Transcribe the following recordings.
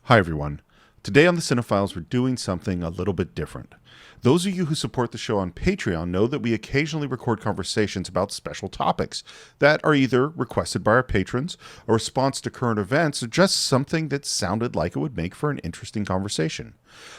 Hi, everyone. Today on the Cine-Files, we're doing something a little bit different. Those of you who support the show on Patreon know that we occasionally record conversations about special topics that are either requested by our patrons, a response to current events, or just something that sounded like it would make for an interesting conversation.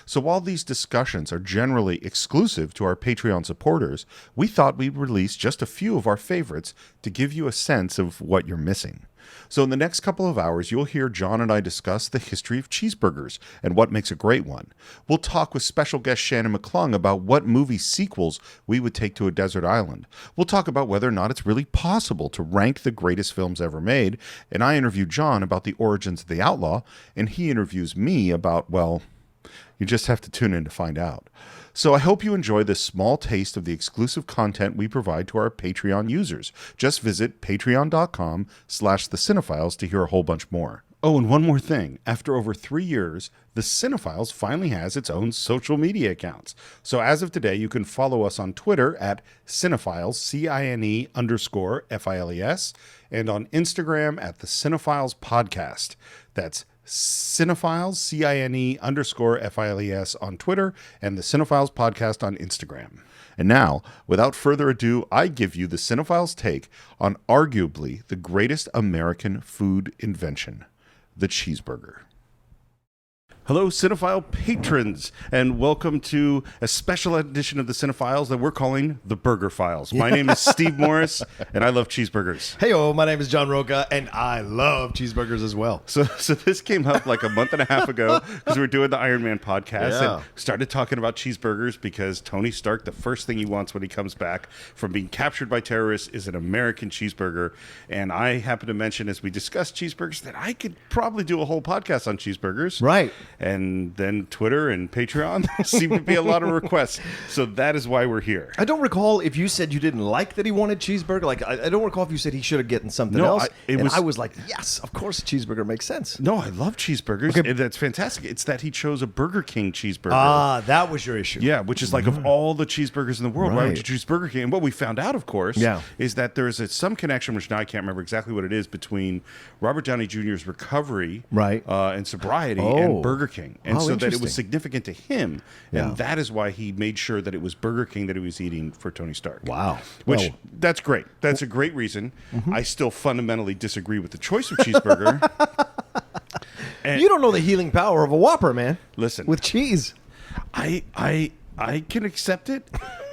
So while these discussions are generally exclusive to our Patreon supporters, we thought we'd release just a few of our favorites to give you a sense of what you're missing. So in the next couple of hours, you'll hear John and I discuss the history of cheeseburgers and what makes a great one. We'll talk with special guest Shannon McClung about what movie sequels we would take to a desert island. We'll talk about whether or not it's really possible to rank the greatest films ever made. And I interview John about the origins of the Outlaw, and he interviews me about, well, you just have to tune in to find out. So I hope you enjoy this small taste of the exclusive content we provide to our Patreon users. Just visit patreon.com/thecine-files to hear a whole bunch more. Oh, and one more thing. After over 3 years, the Cine-Files finally has its own social media accounts. So as of today, you can follow us on Twitter at Cine-Files, CINE_FILES, and on Instagram at the Cine-Files Podcast. That's Cine-Files, CINE_FILES on Twitter, and the Cine-Files Podcast on Instagram. And now, without further ado, I give you the Cine-Files take on arguably the greatest American food invention, the cheeseburger. Hello, Cinephile patrons, and welcome to a special edition of the Cine-Files that we're calling the Burger Files. My name is Steve Morris, and I love cheeseburgers. Hey, my name is John Rocha, and I love cheeseburgers as well. So this came up like a month and a half ago because we were doing the Iron Man podcast and started talking about cheeseburgers because Tony Stark, the first thing he wants when he comes back from being captured by terrorists is an American cheeseburger. And I happened to mention as we discussed cheeseburgers that I could probably do a whole podcast on cheeseburgers. Right. And then Twitter and Patreon seem to be a lot of requests. So that is why we're here. I don't recall if you said you didn't like that he wanted cheeseburger. Like, I don't recall if you said he should have gotten something else. I was like, yes, of course a cheeseburger makes sense. No, I love cheeseburgers. Okay. And that's fantastic. It's that he chose a Burger King cheeseburger. Ah, that was your issue. Yeah, which is like of all the cheeseburgers in the world, why would you choose Burger King? And what we found out, of course, is that there is some connection, which now I can't remember exactly what it is, between Robert Downey Jr.'s recovery and sobriety and Burger King. And so that it was significant to him. And that is why he made sure that it was Burger King that he was eating for Tony Stark. Wow. Which, that's great. That's a great reason. I still fundamentally disagree with the choice of cheeseburger. And you don't know the healing power of a Whopper, man. Listen. With cheese. I can accept it.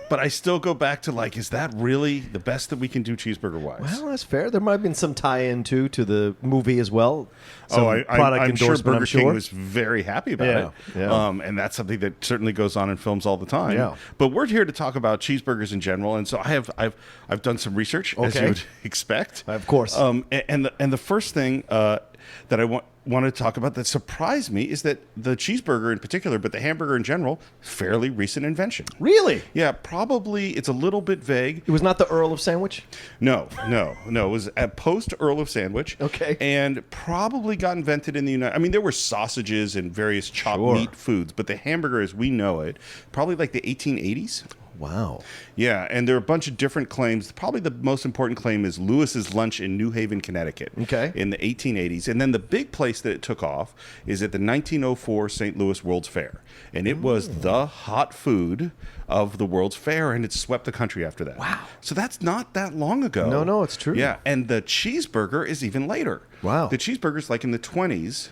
But I still go back to, like, is that really the best that we can do cheeseburger-wise? Well, that's fair. There might have been some tie-in, to the movie as well. I'm sure Burger King was very happy about it. Yeah. And that's something that certainly goes on in films all the time. Yeah. But we're here to talk about cheeseburgers in general. And so I've done some research, as you would expect. Of course. And the first thing that I wanted to talk about that surprised me is that the cheeseburger in particular, but the hamburger in general, fairly recent invention. Really? Yeah, probably it's a little bit vague. It was not the Earl of Sandwich? No. It was a post Earl of Sandwich. Okay. And probably got invented in the United... I mean, there were sausages and various chopped meat foods, but the hamburger as we know it, probably like the 1880s. Wow. Yeah, and there are a bunch of different claims. Probably the most important claim is Lewis's Lunch in New Haven, Connecticut. Okay. In the 1880s. And then the big place that it took off is at the 1904 St. Louis World's Fair. And it was the hot food of the World's Fair, and it swept the country after that. Wow. So that's not that long ago. No, it's true. Yeah, and the cheeseburger is even later. Wow. The cheeseburger's like in the 20s.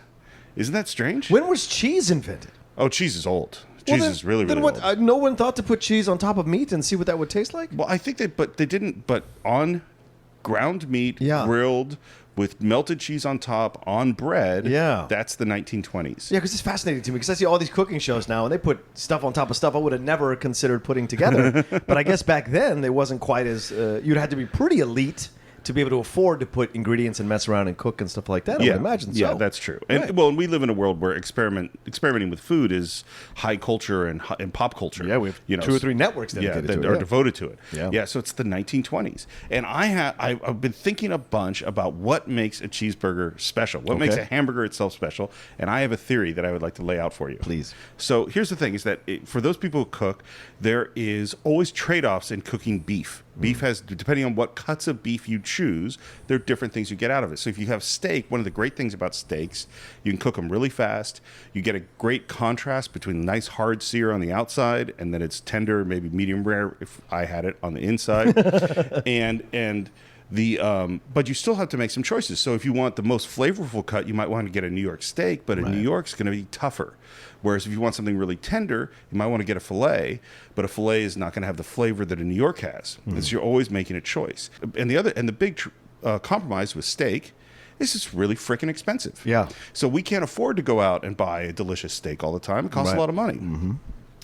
Isn't that strange? When was cheese invented? Oh, cheese is old. Cheese is really old. Then no one thought to put cheese on top of meat and see what that would taste like? Well, I think they didn't, but on ground meat, grilled, with melted cheese on top, on bread, that's the 1920s. Yeah, because it's fascinating to me, because I see all these cooking shows now, and they put stuff on top of stuff I would have never considered putting together. But I guess back then, it wasn't quite as... you'd have to be pretty elite to be able to afford to put ingredients and mess around and cook and stuff like that. I would imagine so. Yeah, that's true. And and we live in a world where experimenting with food is high culture and pop culture. Yeah, we have 2 or 3 networks dedicated to it. Are devoted to it. Yeah. So it's the 1920s. And I've been thinking a bunch about what makes a cheeseburger special, what makes a hamburger itself special, and I have a theory that I would like to lay out for you. Please. So here's the thing, is that for those people who cook, there is always trade-offs in cooking beef. Beef has, depending on what cuts of beef you choose, there are different things you get out of it. So if you have steak, one of the great things about steaks, you can cook them really fast. You get a great contrast between nice hard sear on the outside, and then it's tender, maybe medium rare if I had it on the inside. But you still have to make some choices. So if you want the most flavorful cut, you might want to get a New York steak, but a New York's going to be tougher. Whereas if you want something really tender, you might want to get a filet, but a filet is not going to have the flavor that a New York has. So you're always making a choice. And the big compromise with steak is it's really freaking expensive. Yeah. So we can't afford to go out and buy a delicious steak all the time. It costs a lot of money.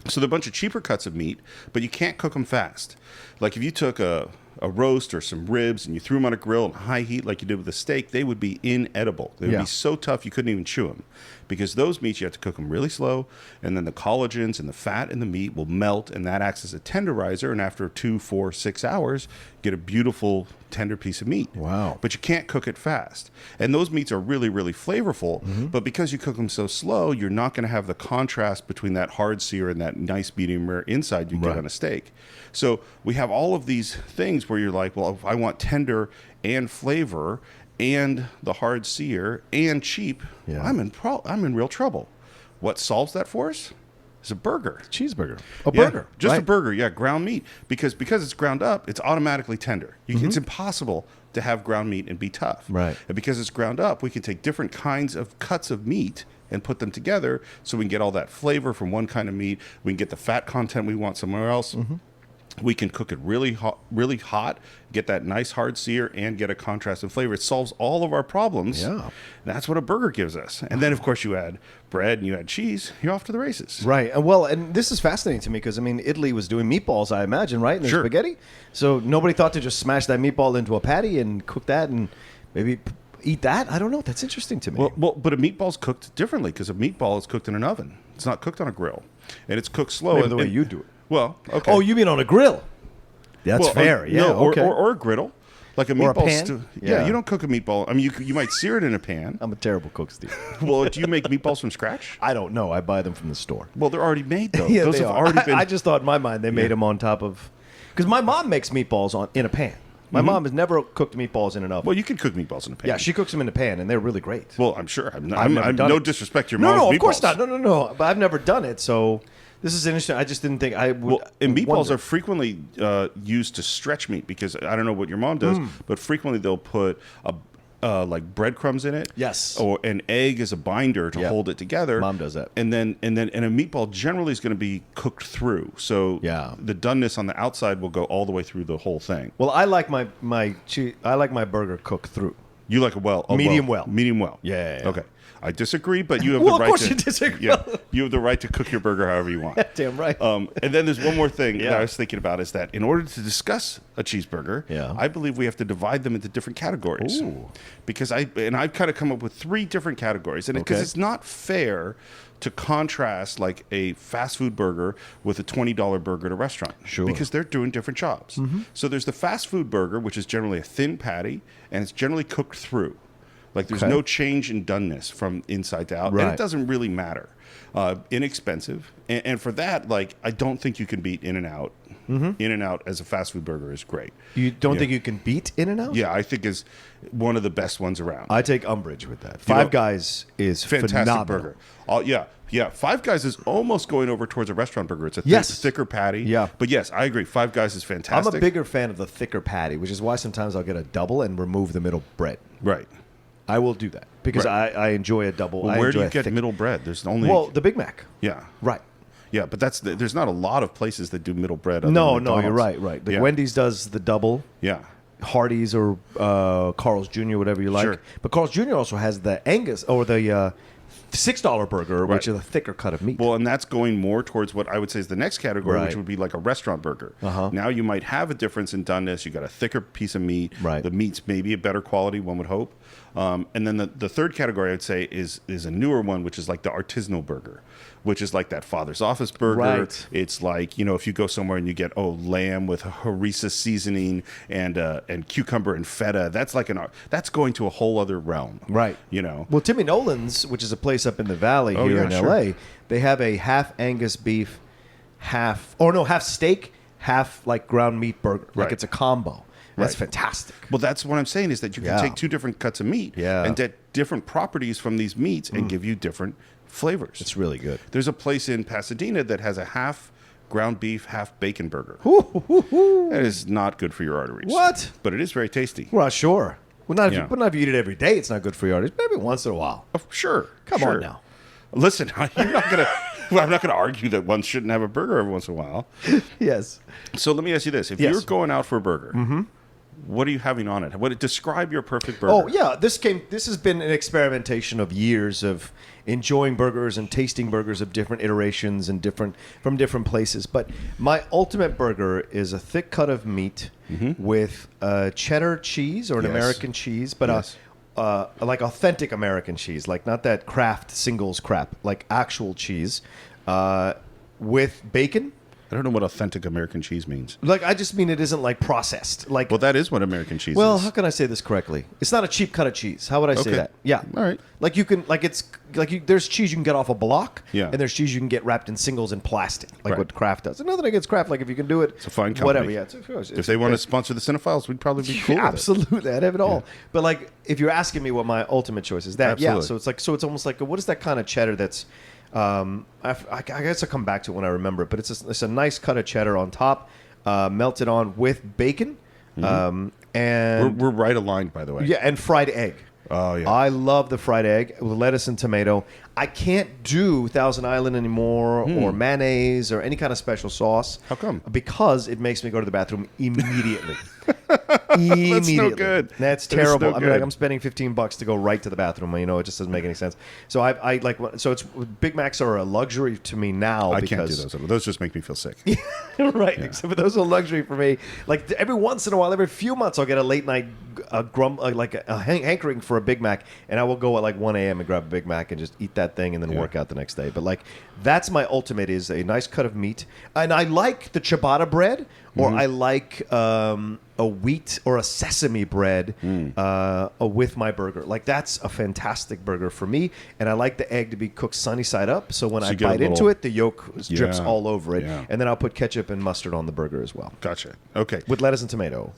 So there are a bunch of cheaper cuts of meat, but you can't cook them fast. Like if you took a roast or some ribs and you threw them on a grill in high heat like you did with a steak, they would be inedible. They would be so tough you couldn't even chew them. Because those meats, you have to cook them really slow, and then the collagens and the fat in the meat will melt, and that acts as a tenderizer, and after 2, 4, 6 hours, you get a beautiful tender piece of meat. Wow. But you can't cook it fast. And those meats are really, really flavorful, but because you cook them so slow, you're not going to have the contrast between that hard sear and that nice medium rare inside you get on a steak. So we have all of these things where you're like, well, if I want tender and flavor and the hard sear and cheap, I'm in real trouble. What solves that for us is a burger. Cheeseburger. A burger. Just a burger, ground meat. Because it's ground up, it's automatically tender. It's impossible to have ground meat and be tough. Right. And because it's ground up, we can take different kinds of cuts of meat and put them together so we can get all that flavor from one kind of meat. We can get the fat content we want somewhere else. We can cook it really hot, get that nice hard sear, and get a contrast in flavor. It solves all of our problems. Yeah. That's what a burger gives us. And then, of course, you add bread and you add cheese, you're off to the races. Right. And this is fascinating to me because, Italy was doing meatballs, I imagine, right? And Sure. spaghetti. So nobody thought to just smash that meatball into a patty and cook that and maybe eat that? I don't know. That's interesting to me. Well, but a meatball's cooked differently because a meatball is cooked in an oven. It's not cooked on a grill. And it's cooked slow. Maybe the way you do it. Well, okay. Oh, you mean on a grill? That's fair. Yeah, no, okay. or a griddle. Like a Or a meatball pan? stew. Yeah. You don't cook a meatball. You might sear it in a pan. I'm a terrible cook, Steve. Well, do you make meatballs from scratch? I don't know. I buy them from the store. Well, they're already made, though. Yeah, Those they have are. already been... I just thought in my mind they made them on top of... Because my mom makes meatballs in a pan. My mom has never cooked meatballs in an oven. Well, you can cook meatballs in a pan. Yeah, she cooks them in a pan, and they're really great. Well, I'm sure. I'm never done no it. disrespect to your mom's No, meatballs. of course not. No. But I've never done it, so this is interesting. I just didn't think I would. Well, and meatballs wonder. are frequently used to stretch meat because I don't know what your mom does, but frequently they'll put like breadcrumbs in it. Yes. Or an egg as a binder to hold it together. Mom does that. And a meatball generally is going to be cooked through. So the doneness on the outside will go all the way through the whole thing. Well, I like my burger cooked through. You like medium well. Medium well. Yeah. Okay. I disagree, but you have Well, the right of course to you disagree. Yeah, you have the right to cook your burger however you want. Damn right. And then there's one more thing that I was thinking about is that in order to discuss a cheeseburger, I believe we have to divide them into different categories. Ooh. Because I've kind of come up with 3 different categories, and because it's not fair to contrast like a fast food burger with a $20 burger at a restaurant. Sure. Because they're doing different jobs. So there's the fast food burger, which is generally a thin patty, and it's generally cooked through. Like there's no change in doneness from inside to out, and it doesn't really matter. Inexpensive, and for that, like I don't think you can beat In-N-Out. In-N-Out as a fast food burger is great. You don't think you can beat In-N-Out? Yeah, I think is one of the best ones around. I take umbrage with that. Five Guys is fantastic phenomenal. burger. Yeah. Five Guys is almost going over towards a restaurant burger. It's a thicker patty. Yeah. But yes, I agree. Five Guys is fantastic. I'm a bigger fan of the thicker patty, which is why sometimes I'll get a double and remove the middle bread. Right. I will do that because I enjoy a double. Well, where do you get middle bread? There's only the Big Mac. Yeah. Right. Yeah, but there's not a lot of places that do middle bread. No, you're right. The Wendy's does the double. Yeah. Hardee's or Carl's Jr., whatever you like. Sure. But Carl's Jr. also has the Angus or the $6 burger, which is a thicker cut of meat. Well, and that's going more towards what I would say is the next category, which would be like a restaurant burger. Now you might have a difference in doneness. You got a thicker piece of meat. Right. The meat's maybe a better quality, one would hope. And then the third category, I'd say, is a newer one, which is like the artisanal burger, which is like that Father's Office burger. Right. It's like, if you go somewhere and you get, lamb with harissa seasoning and cucumber and feta, that's like that's going to a whole other realm. Right. Well, Timmy Nolan's, which is a place up in the valley here in L.A., they have a half Angus beef, half steak, half like ground meat burger. Like Right. it's a combo. That's Right. fantastic. Well, that's what I'm saying is that you can Yeah. take two different cuts of meat Yeah. and get different properties from these meats and give you different flavors. It's really good. There's a place in Pasadena that has a half ground beef, half bacon burger. That is not good for your arteries. What? But it is very tasty. Well, sure. Well, not, Yeah. but not if you eat it every day. It's not good for your arteries. Maybe once in a while. Oh, sure. Come sure. on now. Listen, you're not gonna. Well, I'm not going to argue that one shouldn't have a burger every once in a while. Yes. So let me ask you this: if Yes. you're going out for a burger, what are you having on it? Describe your perfect burger? Oh yeah, this has been an experimentation of years of enjoying burgers and tasting burgers of different iterations and from different places. But my ultimate burger is a thick cut of meat with cheddar cheese or an Yes. American cheese, but Yes. like authentic American cheese, like not that Kraft singles crap, like actual cheese with bacon. I don't know what authentic American cheese means. Like I just mean it isn't like processed. Like Well, that is what American cheese well, is. how can I say this correctly? It's not a cheap cut of cheese. How would I say Okay. that? Yeah. All right. Like you can, like it's like there's cheese you can get off a block. Yeah. And there's cheese you can get wrapped in singles in plastic, like Right. what Kraft does. And nothing against Kraft. Like if you can do it, It's a fine company. whatever. Yeah. Of course. If they want to sponsor the Cine-Files, we'd probably be cool with it. Absolutely, I'd have it all. But like, if you're asking me what my ultimate choice is, that yeah. Absolutely. So it's almost like what is that kind of cheddar that's? I guess I'll come back to it when I remember it. But it's a nice cut of cheddar on top, melted on with bacon, and We're right aligned, by the way. yeah, and fried egg. Oh, yeah. I love the fried egg with lettuce and tomato. I can't do Thousand Island anymore or mayonnaise or any kind of special sauce. How come? Because it makes me go to the bathroom immediately. Immediately. no good. That's That is terrible. no I mean, like good. I'm spending $15 to go right to the bathroom. You know, it just doesn't make any sense. So I like. So it's Big Macs are a luxury to me now. I because, can't do those. Those just make me feel sick. right. Except for those are a luxury for me. Like every once in a while, every few months, I'll get a late night hankering for a Big Mac, and I will go at like 1 a.m. and grab a Big Mac and just eat that thing and then work out the next day. But like that's my ultimate is a nice cut of meat, and I like the ciabatta bread, or I like a wheat or a sesame bread with my burger. Like that's a fantastic burger for me, and I like the egg to be cooked sunny side up. So when I you get a bite into little- it, the yolk drips Yeah. all over it, Yeah. and then I'll put ketchup and mustard on the burger as well Gotcha. Okay. with lettuce and tomato.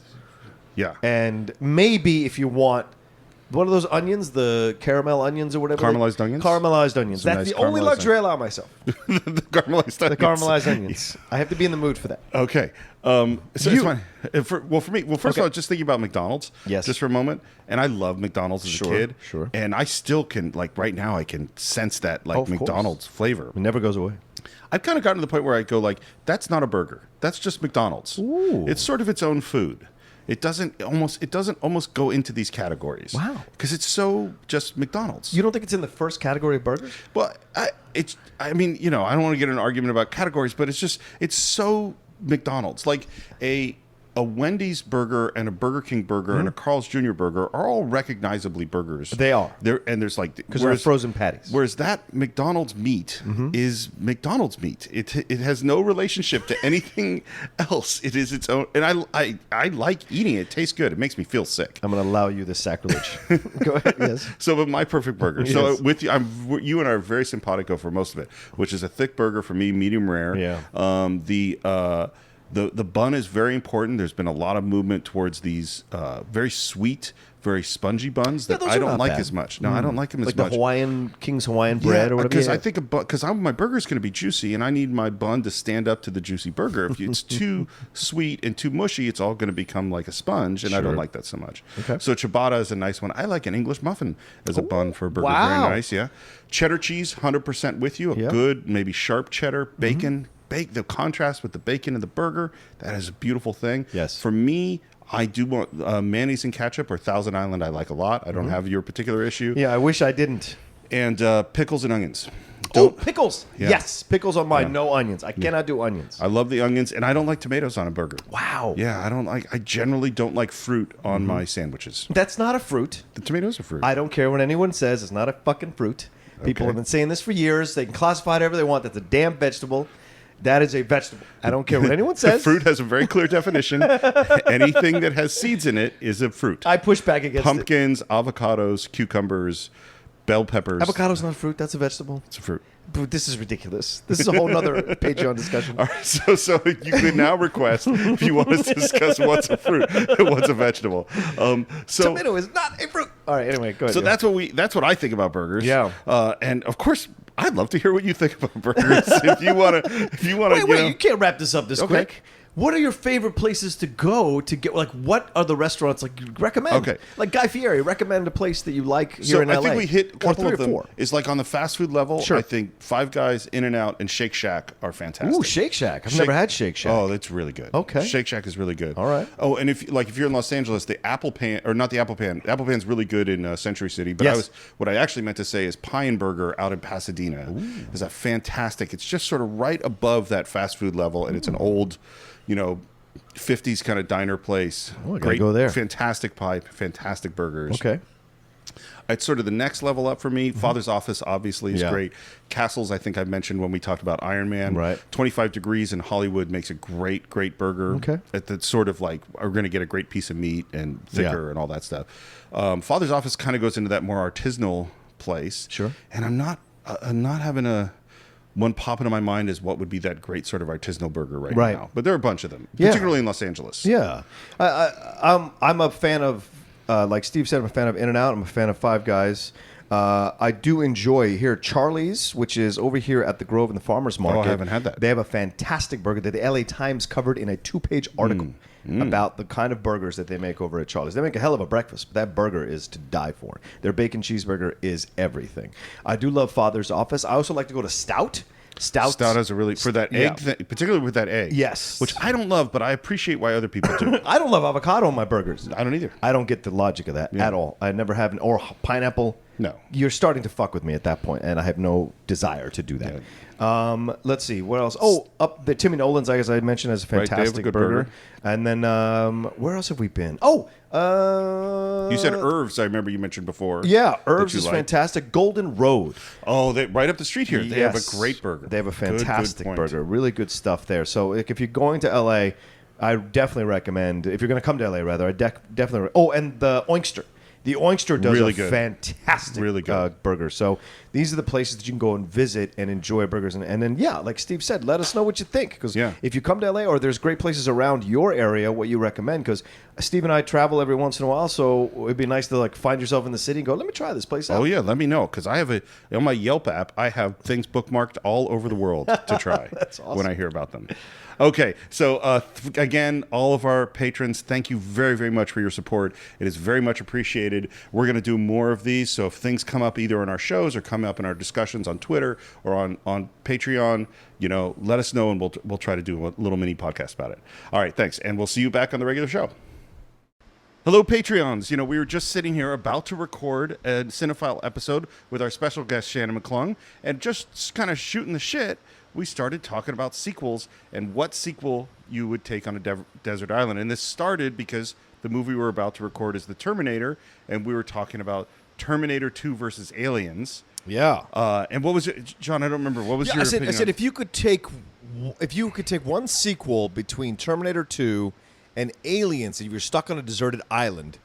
Yeah. And maybe if you want one of those onions, the caramel onions or whatever. Caramelized onions? Caramelized onions. Some That's nice the only caramelized luxury I allow myself. The caramelized The onions. caramelized onions. I have to be in the mood for that. Okay. So it's fine. For me, first of all, just thinking about McDonald's, Yes. just for a moment, and I love McDonald's as Sure, a kid, sure. and I still can, like right now, I can sense that like of course. McDonald's flavor. It never goes away. I've kind of gotten to the point where I go like, that's not a burger, that's just McDonald's. Ooh. It's sort of its own food. It doesn't almost go into these categories. Wow. Because it's so just McDonald's. You don't think it's in the first category of burgers? Well, I mean, I don't want to get in an argument about categories, but it's so McDonald's. Like a Wendy's burger and a Burger King burger and a Carl's Jr. burger are all recognizably burgers. They are. There's like Because they're frozen patties. Whereas that McDonald's meat is McDonald's meat. It has no relationship to anything else. It is its own. And I like eating it. It tastes good. It makes me feel sick. I'm going to allow you this sacrilege. Go ahead. Yes. So, but my perfect burger. So Yes. with you, you and I are very simpatico for most of it, which is a thick burger for me, medium rare. Yeah. The bun is very important. There's been a lot of movement towards these very sweet, very spongy buns that those I are don't not like bad. as much. No, I don't like them as Like much. the King's Hawaiian bread or whatever. Because I think my burger's going to be juicy, and I need my bun to stand up to the juicy burger. If it's too sweet and too mushy, it's all going to become like a sponge, and I don't Sure. like that so much. Okay. So ciabatta is a nice one. I like an English muffin as a bun for a burger. wow. Very nice, yeah. Cheddar cheese, 100% with you. A Yeah. good, maybe sharp cheddar, bacon. The contrast with the bacon and the burger, that is a beautiful thing. Yes. For me, I do want mayonnaise and ketchup, or Thousand Island I like a lot. I don't have your particular issue. Yeah, I wish I didn't. And pickles and onions. Oh, pickles. Yeah. Yes, pickles on mine. No onions. I cannot do onions. I love the onions, and I don't like tomatoes on a burger. Wow. Yeah, I generally don't like fruit on my sandwiches. That's not a fruit. The tomatoes are fruit. I don't care what anyone says. It's not a fucking fruit. People Okay. have been saying this for years. They can classify it however they want. That's a damn vegetable. That is a vegetable. I don't care what anyone says. Fruit has a very clear definition. Anything that has seeds in it is a fruit. I push back against it. Pumpkins, avocados, cucumbers, bell peppers. Avocado's not a fruit. That's a vegetable. It's a fruit. But this is ridiculous. This is a whole nother Patreon discussion. All right, so you can now request if you want us to discuss what's a fruit and what's a vegetable. Tomato is not a fruit. All right, anyway, go ahead. So that's what I think about burgers. Yeah. And of course, I'd love to hear what you think about burgers. if you want to, Wait, you can't wrap this up this Okay. quick. What are your favorite places to go to get? Like, what are the restaurants like you recommend? Okay. Like Guy Fieri, recommend a place that you like here So in I LA. think we hit a Or couple three of or them. four. Is like on the fast food level. Sure. I think Five Guys, In-N-Out, and Shake Shack are fantastic. Ooh, Shake Shack. I've never had Shake Shack. Oh, that's really good. Okay. Shake Shack is really good. All right. Oh, and if you're in Los Angeles, the Apple Pan, or not the Apple Pan. Apple Pan's really good in Century City. But Yes. what I actually meant to say is Pie and Burger out in Pasadena is a fantastic. It's just sort of right above that fast food level, and it's an old, 50s kind of diner place. Oh, I gotta go there. Fantastic pie, fantastic burgers. Okay. It's sort of the next level up for me. Father's Office obviously is Yeah. great. Castles, I think I mentioned when we talked about Iron Man. Right. 25 Degrees in Hollywood makes a great burger. Okay. That's sort of like, we're going to get a great piece of meat and thicker Yeah. and all that stuff. Father's Office kind of goes into that more artisanal place. Sure. And I'm not having one pop into my mind is what would be that great sort of artisanal burger right now. But there are a bunch of them, Yeah. particularly in Los Angeles. Yeah. I'm a fan of, like Steve said, I'm a fan of In-N-Out. I'm a fan of Five Guys. I do enjoy here Charlie's, which is over here at the Grove in the Farmers Market. I haven't had that. They have a fantastic burger that the LA Times covered in a 2-page article about the kind of burgers that they make over at Charlie's. They make a hell of a breakfast, but that burger is to die for. Their bacon cheeseburger is everything. I do love Father's Office. I also like to go to Stout. Stout has a really, for that egg, particularly with that egg. Yes. Which I don't love, but I appreciate why other people do. I don't love avocado on my burgers. I don't either. I don't get the logic of that at all. I never have, or pineapple. No. You're starting to fuck with me at that point, and I have no desire to do that. Let's see, what else? Oh, up the Timmy Nolan's, I guess I mentioned, has a Right, they have a fantastic good burger. burger. And then, where else have we been? Oh, You said Irv's, I remember you mentioned before. yeah, Irv's you is like. fantastic. Golden Road. Oh, right up the street here. They have a Yes. great burger. They have a Good fantastic point. burger. Really good stuff there. So like, if you're going to LA, I definitely recommend, if you're going to come to LA rather, I definitely. Oh, and the Oinkster. The Oinkster does Really a good. fantastic Really good. burger. So these are the places that you can go and visit and enjoy burgers. And then, yeah, like Steve said, let us know what you think. Because if you come to LA or there's great places around your area, what you recommend. Because Steve and I travel every once in a while, so it'd be nice to like find yourself in the city and go, let me try this place out. Oh, yeah, let me know. Because I have on my Yelp app, I have things bookmarked all over the world to try. That's awesome. When I hear about them. Okay, so again, all of our patrons, thank you very, very much for your support. It is very much appreciated. We're going to do more of these, so if things come up either in our shows or come up in our discussions on Twitter or on Patreon, let us know, and we'll try to do a little mini podcast about it. All right, thanks, and we'll see you back on the regular show. Hello, Patreons. We were just sitting here about to record a Cine-File episode with our special guest, Shannon McClung, and just kind of shooting the shit, we started talking about sequels and what sequel you would take on a desert island. And this started because the movie we're about to record is The Terminator, and we were talking about Terminator 2 versus Aliens. Yeah. And what was it, John? I don't remember. What was your opinion? I said if you could take one sequel between Terminator 2 and Aliens, if you're stuck on a deserted island,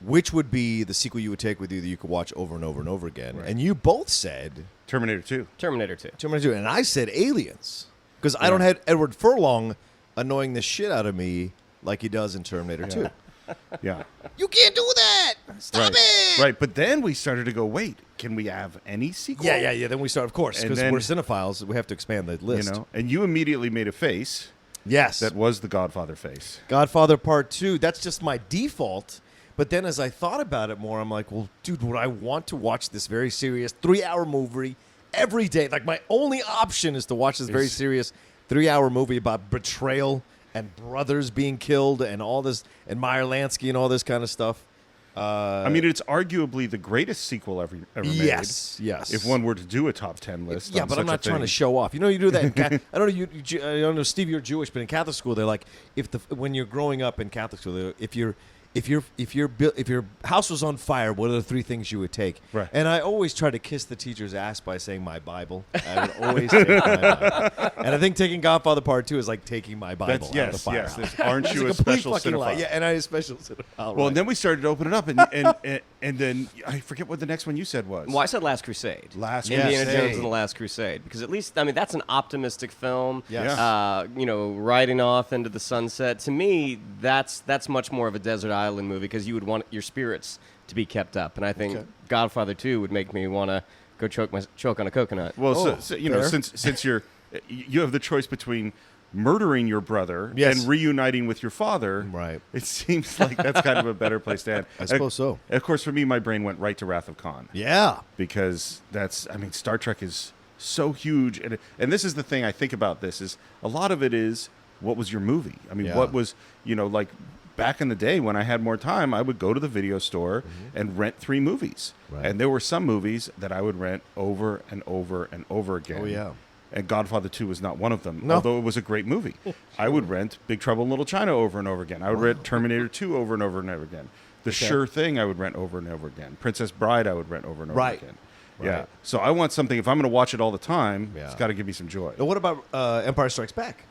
which would be the sequel you would take with you that you could watch over and over and over again? Right. And you both said Terminator 2. Terminator 2. Terminator 2, and I said Aliens because I don't have Edward Furlong annoying the shit out of me like he does in Terminator 2. Yeah. You can't do that. Stop it. Right. But then we started to go, wait, can we have any sequel? Yeah. Then we start, of course, And because then- we're cinephiles. We have to expand the list. And you immediately made a face Yes. that was the Godfather face. Godfather Part 2, that's just my default. But then as I thought about it more, I'm like, well, dude, would I want to watch this very serious 3-hour movie every day? Like, my only option is to watch this very serious 3-hour movie about betrayal and brothers being killed and all this, and Meyer Lansky and all this kind of stuff. I mean, it's arguably the greatest sequel ever made. Yes. If one were to do a top 10 list. Yeah, on but such I'm a not trying thing. to show off. You do that. I don't know, Steve, you're Jewish, but in Catholic school, they're like, when you're growing up in Catholic school, if if your house was on fire, what are the 3 things you would take? Right. And I always try to kiss the teacher's ass by saying my Bible. I would always take my Bible. And I think taking Godfather Part 2 is like taking my Bible out of the firehouse. Yes. Aren't you a complete special fucking lie. cinephile? Yeah, and I a special cinephile. Well, and then we started to open it up, and then I forget what the next one you said was. Well, I said Last Crusade. Crusade. Indiana Jones and the Last Crusade. Because at least, I mean, that's an optimistic film. Yes. Riding off into the sunset. To me, that's much more of a desert island movie because you would want your spirits to be kept up. And I think Godfather 2 would make me want to go choke on a coconut. Well, since you have the choice between murdering your brother and reuniting with your father, right? It seems like that's kind of a better place to end. I suppose so. Of course, for me, my brain went right to Wrath of Khan. Yeah, because Star Trek is so huge, and this is the thing I think about. This is a lot of it is what was your movie? I mean, what was like back in the day when I had more time, I would go to the video store and rent 3 movies, and there were some movies that I would rent over and over and over again. Oh yeah. And Godfather 2 was not one of them, although it was a great movie. I would rent Big Trouble in Little China over and over again. I would rent Terminator 2 over and over and over again. The Sure Thing I would rent over and over again. Princess Bride I would rent over and over again. Yeah. Right. So I want something, if I'm going to watch it all the time, it's got to give me some joy. Now, what about Empire Strikes Back?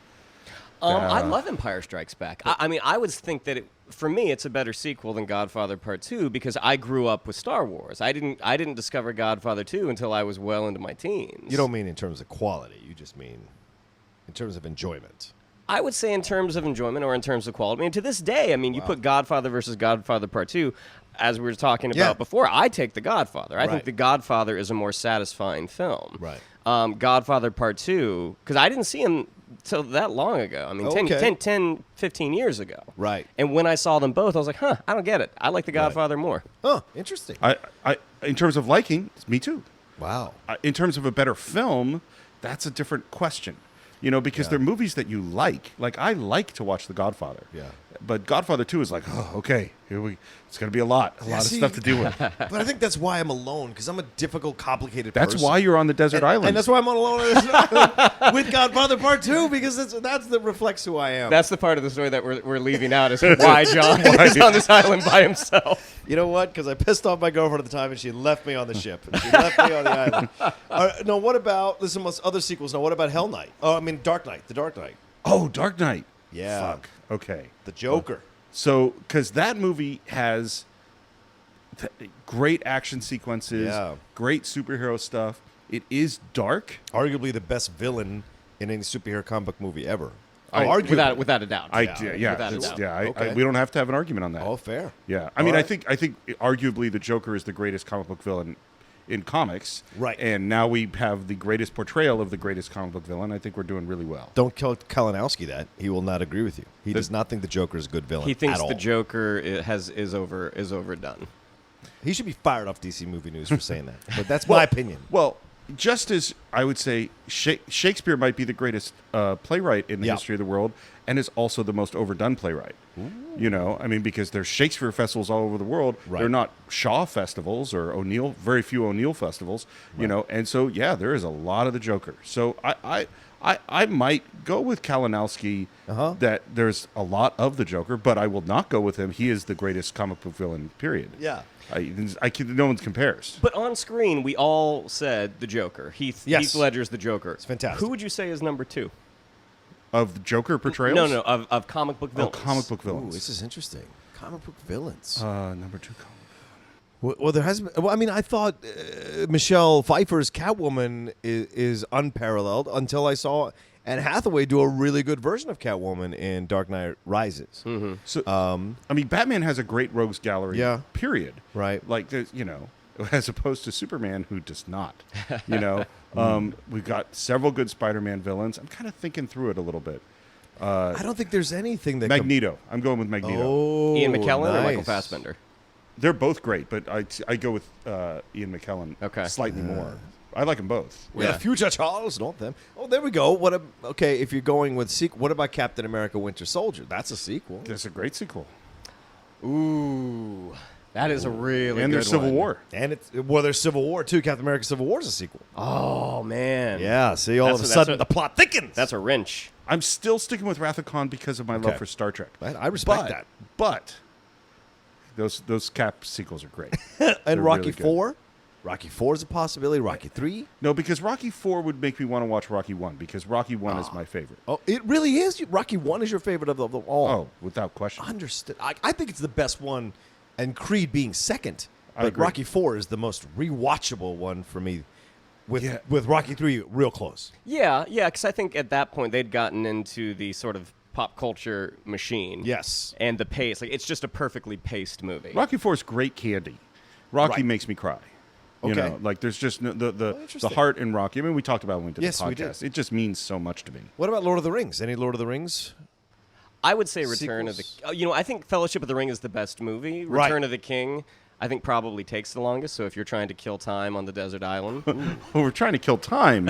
I love Empire Strikes Back. I mean, I would think that for me, it's a better sequel than Godfather Part 2 because I grew up with Star Wars. I didn't discover Godfather 2 until I was well into my teens. You don't mean in terms of quality. You just mean in terms of enjoyment. I would say in terms of enjoyment or in terms of quality. I mean, to this day, you put Godfather versus Godfather Part 2, as we were talking about before, I take The Godfather. I think The Godfather is a more satisfying film. Right. Godfather Part 2, because I didn't see him till that long ago. I mean, 10, 15 years ago. Right. And when I saw them both, I was like, I don't get it. I like The Godfather more. Oh, interesting. I in terms of liking, me too. Wow. In terms of a better film, that's a different question. Because they're movies that you like. Like, I like to watch The Godfather. Yeah. But Godfather 2 is like, okay, it's going to be a lot of stuff to deal with. But I think that's why I'm alone, because I'm a difficult, complicated That's person. why you're on the desert island. And that's why I'm on alone on this island with Godfather Part 2, because that's that reflects who I am. That's the part of the story that we're leaving out is why John is on this island by himself. You know what? Because I pissed off my girlfriend at the time, and she left me on the ship. She left me on the island. No, what about, listen, other sequels. Now, what about Hell Night? Oh, I mean, Dark Knight. The Dark Knight. Oh, Dark Knight. Yeah. Fuck. Okay. The Joker. So, because that movie has great action sequences, great superhero stuff. It is dark. Arguably the best villain in any superhero comic book movie ever. Without a doubt. We don't have to have an argument on that. Oh, fair. Yeah. I mean, I think arguably the Joker is the greatest comic book villain in comics. Right. And now we have the greatest portrayal of the greatest comic book villain. I think we're doing really well. Don't tell Kalinowski that. He will not agree with you. He does not think the Joker is a good villain. He thinks at all. the Joker is overdone. He should be fired off DC Movie News for saying that. But that's my opinion. Well, just as I would say Shakespeare might be the greatest playwright in the history of the world and is also the most overdone playwright. Ooh. I mean, because there's Shakespeare festivals all over the world. Right. They're not Shaw festivals or very few O'Neill festivals, and so, there is a lot of the Joker. So I might go with Kalinowski that there's a lot of the Joker, but I will not go with him. He is the greatest comic book villain, period. Yeah. No one compares. But on screen, we all said the Joker. Heath Ledger's the Joker. It's fantastic. Who would you say is number 2? Of the Joker portrayals? No, of comic book villains. Oh, comic book villains. Ooh, this is interesting. Comic book villains. Number 2 comic book. Well, there has been. Well, I mean, I thought Michelle Pfeiffer's Catwoman is unparalleled until I saw Anne Hathaway do a really good version of Catwoman in Dark Knight Rises. Mm-hmm. So, I mean, Batman has a great rogues gallery. Period. Right. Like, there's, as opposed to Superman, who does not. We've got several good Spider-Man villains. I'm kind of thinking through it a little bit. I don't think there's anything that Magneto. I'm going with Magneto. Oh, Ian McKellen nice. or Michael Fassbender? They're both great, but I go with Ian McKellen slightly more. I like them both. We got a future Charles, not them. Oh, there we go. Okay, if you're going with sequel, what about Captain America: Winter Soldier? That's a sequel. That's a great sequel. Ooh, that is a really and good there's Civil one. War. And there's Civil War too. Captain America: Civil War is a sequel. Oh man. Yeah. See, all of a sudden the plot thickens. That's a wrench. I'm still sticking with Wrath of Khan because of my love for Star Trek. I respect that. But Those Cap sequels are great. And They're Rocky really good. 4? Rocky 4 is a possibility. Rocky 3? No, because Rocky 4 would make me want to watch Rocky 1 because Rocky 1 is my favorite. Oh, it really is. Rocky 1 is your favorite of them all. Oh, without question. Understood. I think it's the best one, and Creed being second. I But agree. Rocky 4 is the most rewatchable one for me. With Rocky 3 real close. Yeah, because I think at that point they'd gotten into the sort of pop culture machine. Yes. And the pace. Like, it's just a perfectly paced movie. Rocky 4 is great candy. Rocky Right. makes me cry. You Okay. know, like there's just the interesting. heart in Rocky. I mean, we talked about it when we did Yes, the we podcast. did. It just means so much to me. What about Lord of the Rings? Any Lord of the Rings? I would say Return of the... Sequels? I think Fellowship of the Ring is the best movie. Right. Return of the King, I think, probably takes the longest. So if you're trying to kill time on the desert island... Well, we're trying to kill time.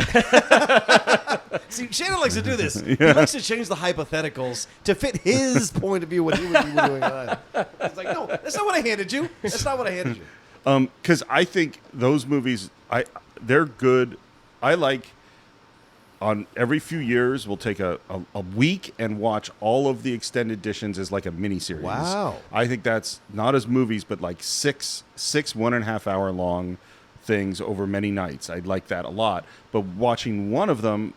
See, Shannon likes to do this. He likes to change the hypotheticals to fit his point of view, what he would be doing. It's like, no, that's not what I handed you. That's not what I handed you. Because I think those movies, they're good. I like on every few years we'll take a week and watch all of the extended editions as like a mini series. Wow. I think that's not as movies, but like six 1.5 hour long things over many nights. I like that a lot. But watching one of them,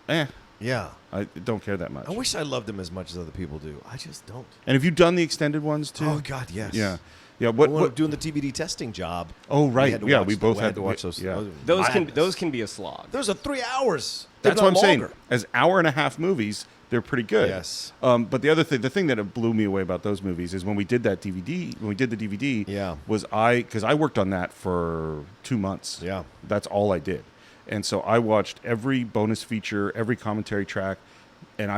Yeah. I don't care that much. I wish I loved him as much as other people do. I just don't. And have you done the extended ones too? Oh, God, yes. Yeah. Yeah. When we were What? doing the TBD testing job. Oh, right. had to Yeah, watch we both we had to watch those. Yeah. Those can be a slog. Those are 3 hours. That's if what I'm not saying. longer. As hour-and-a-half movies, they're pretty good. Yes. But the thing that blew me away about those movies is when we did that DVD. When we did the DVD, Yeah. was because I worked on that for 2 months. Yeah. That's all I did, and so I watched every bonus feature, every commentary track, and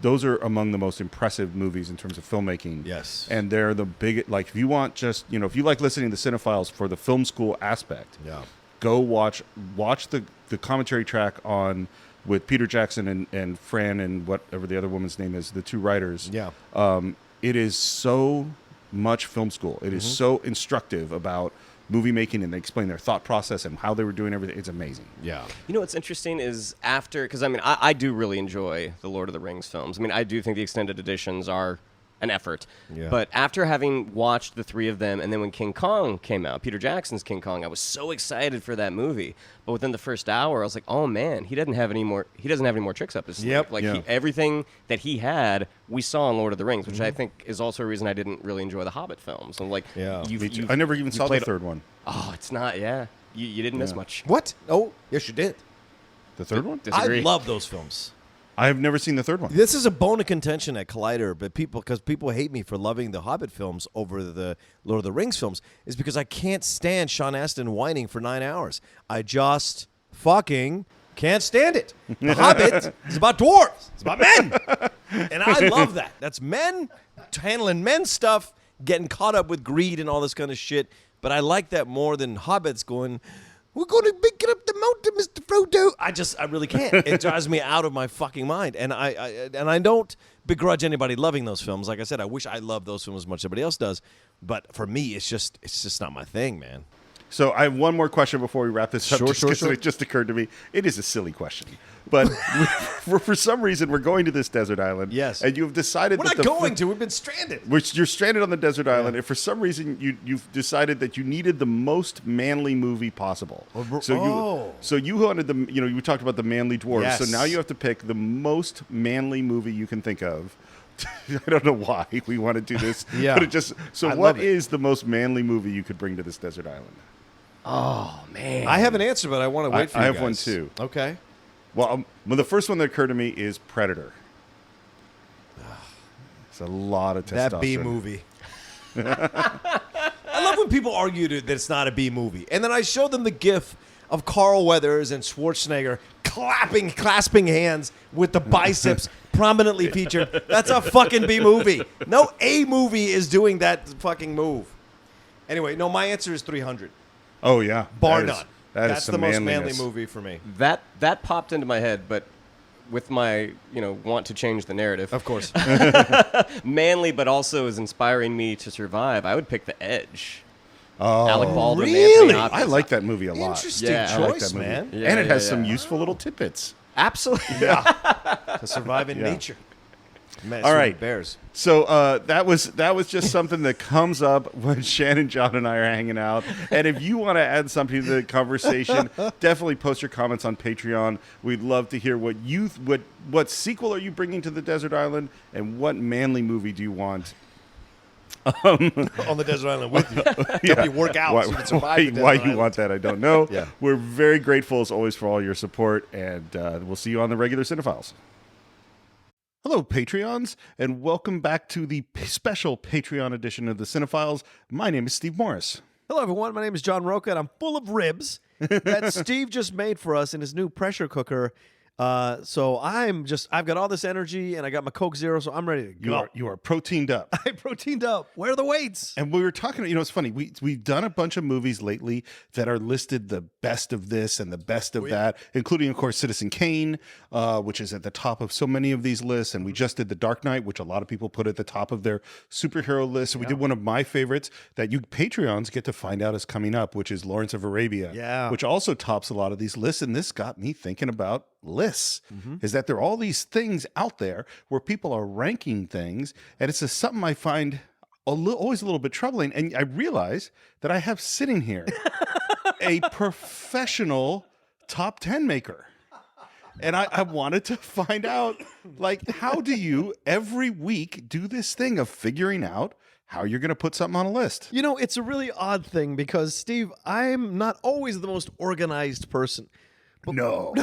those are among the most impressive movies in terms of filmmaking. Yes. And they're the big, like, if you want just, if you like listening to Cine-Files for the film school aspect, Yeah. go watch the commentary track on with Peter Jackson and Fran and whatever the other woman's name is, the two writers. Yeah. It is so much film school. It is so instructive about movie making, and they explain their thought process and how they were doing everything. It's amazing. Yeah. You know what's interesting is because I do really enjoy the Lord of the Rings films. I mean, I do think the extended editions are an effort. Yeah. But after having watched the three of them, and then when King Kong came out, Peter Jackson's King Kong, I was so excited for that movie. But within the first hour, I was like, oh man, he doesn't have any more tricks up his sleeve. Yep. Like Yeah. everything that he had, we saw in Lord of the Rings, which I think is also a reason I didn't really enjoy the Hobbit films. And like, Yeah. Me too. I never even saw the played- third one. Oh, it's not. Yeah, you didn't miss much. What? Oh, yes, you did. The third one? Disagree. I love those films. I have never seen the third one. This is a bone of contention at Collider, but because people hate me for loving the Hobbit films over the Lord of the Rings films, is because I can't stand Sean Astin whining for 9 hours. I just fucking can't stand it. The Hobbit is about dwarves. It's about men. And I love that. That's men handling men stuff, getting caught up with greed and all this kind of shit. But I like that more than Hobbits going, we're going to make it up the mountain, Mr. Frodo. I really can't. It drives me out of my fucking mind. And I don't begrudge anybody loving those films. Like I said, I wish I loved those films as much as everybody else does. But for me, it's just not my thing, man. So I have one more question before we wrap this up. Sure, just sure, 'cause sure. It just occurred to me. It is a silly question. But for some reason, we're going to this desert island. Yes. And you've decided We're that not going to. We've been stranded. You're stranded on the desert island, and for some reason you've decided that you needed the most manly movie possible. So you wanted you talked about the manly dwarves. Yes. So now you have to pick the most manly movie you can think of. I don't know why we want to do this. Yeah. But I what love it. is the most manly movie you could bring to this desert island? Oh man, I have an answer, but I want to wait for you I have guys. one too. Okay. Well, the first one that occurred to me is Predator. It's a lot of testosterone. That B movie. I love when people argue that it's not a B movie. And then I show them the gif of Carl Weathers and Schwarzenegger clasping hands with the biceps prominently featured. That's a fucking B movie. No A movie is doing that fucking move. Anyway, no, my answer is 300. Oh yeah, Bar That is- none. That is That's some the most manliness. manly movie for me. that popped into my head, but with my want to change the narrative, Of course. manly, but also is inspiring me to survive. I would pick The Edge. Oh, Alec Baldwin, really? Anthony Hopkins. I like that movie a lot. Interesting Yeah, I I like choice, that movie. man. And it has some useful little tidbits. Absolutely. To survive in Yeah. nature. All right. Bears. So that was just something that comes up when Shannon, John, and I are hanging out. And if you want to add something to the conversation, definitely post your comments on Patreon. We'd love to hear what sequel are you bringing to the desert island, and what manly movie do you want? On the desert island with you. Help you work out so you can survive the desert why you island. want that, I don't know. Yeah. We're very grateful as always for all your support, and we'll see you on the regular Cine-Files. Hello, Patreons, and welcome back to the special Patreon edition of the Cine-Files. My name is Steve Morris. Hello, everyone. My name is John Rocha, and I'm full of ribs that Steve just made for us in his new pressure cooker. So I've got all this energy, and I got my Coke Zero, so I'm ready to go. You are proteined up. I proteined up. Where are the weights? And we were talking, it's funny. We've done a bunch of movies lately that are listed the best of this and the best of that, including, of course, Citizen Kane, which is at the top of so many of these lists. And we just did The Dark Knight, which a lot of people put at the top of their superhero list. So we did one of my favorites that you Patreons get to find out is coming up, which is Lawrence of Arabia, which also tops a lot of these lists. And this got me thinking about lists, is that there are all these things out there where people are ranking things, and it's just something I find always a little bit troubling. And I realize that I have sitting here a professional top 10 maker. And I wanted to find out, like, how do you every week do this thing of figuring out how you're going to put something on a list? You know, it's a really odd thing because, Steve, I'm not always the most organized person. No.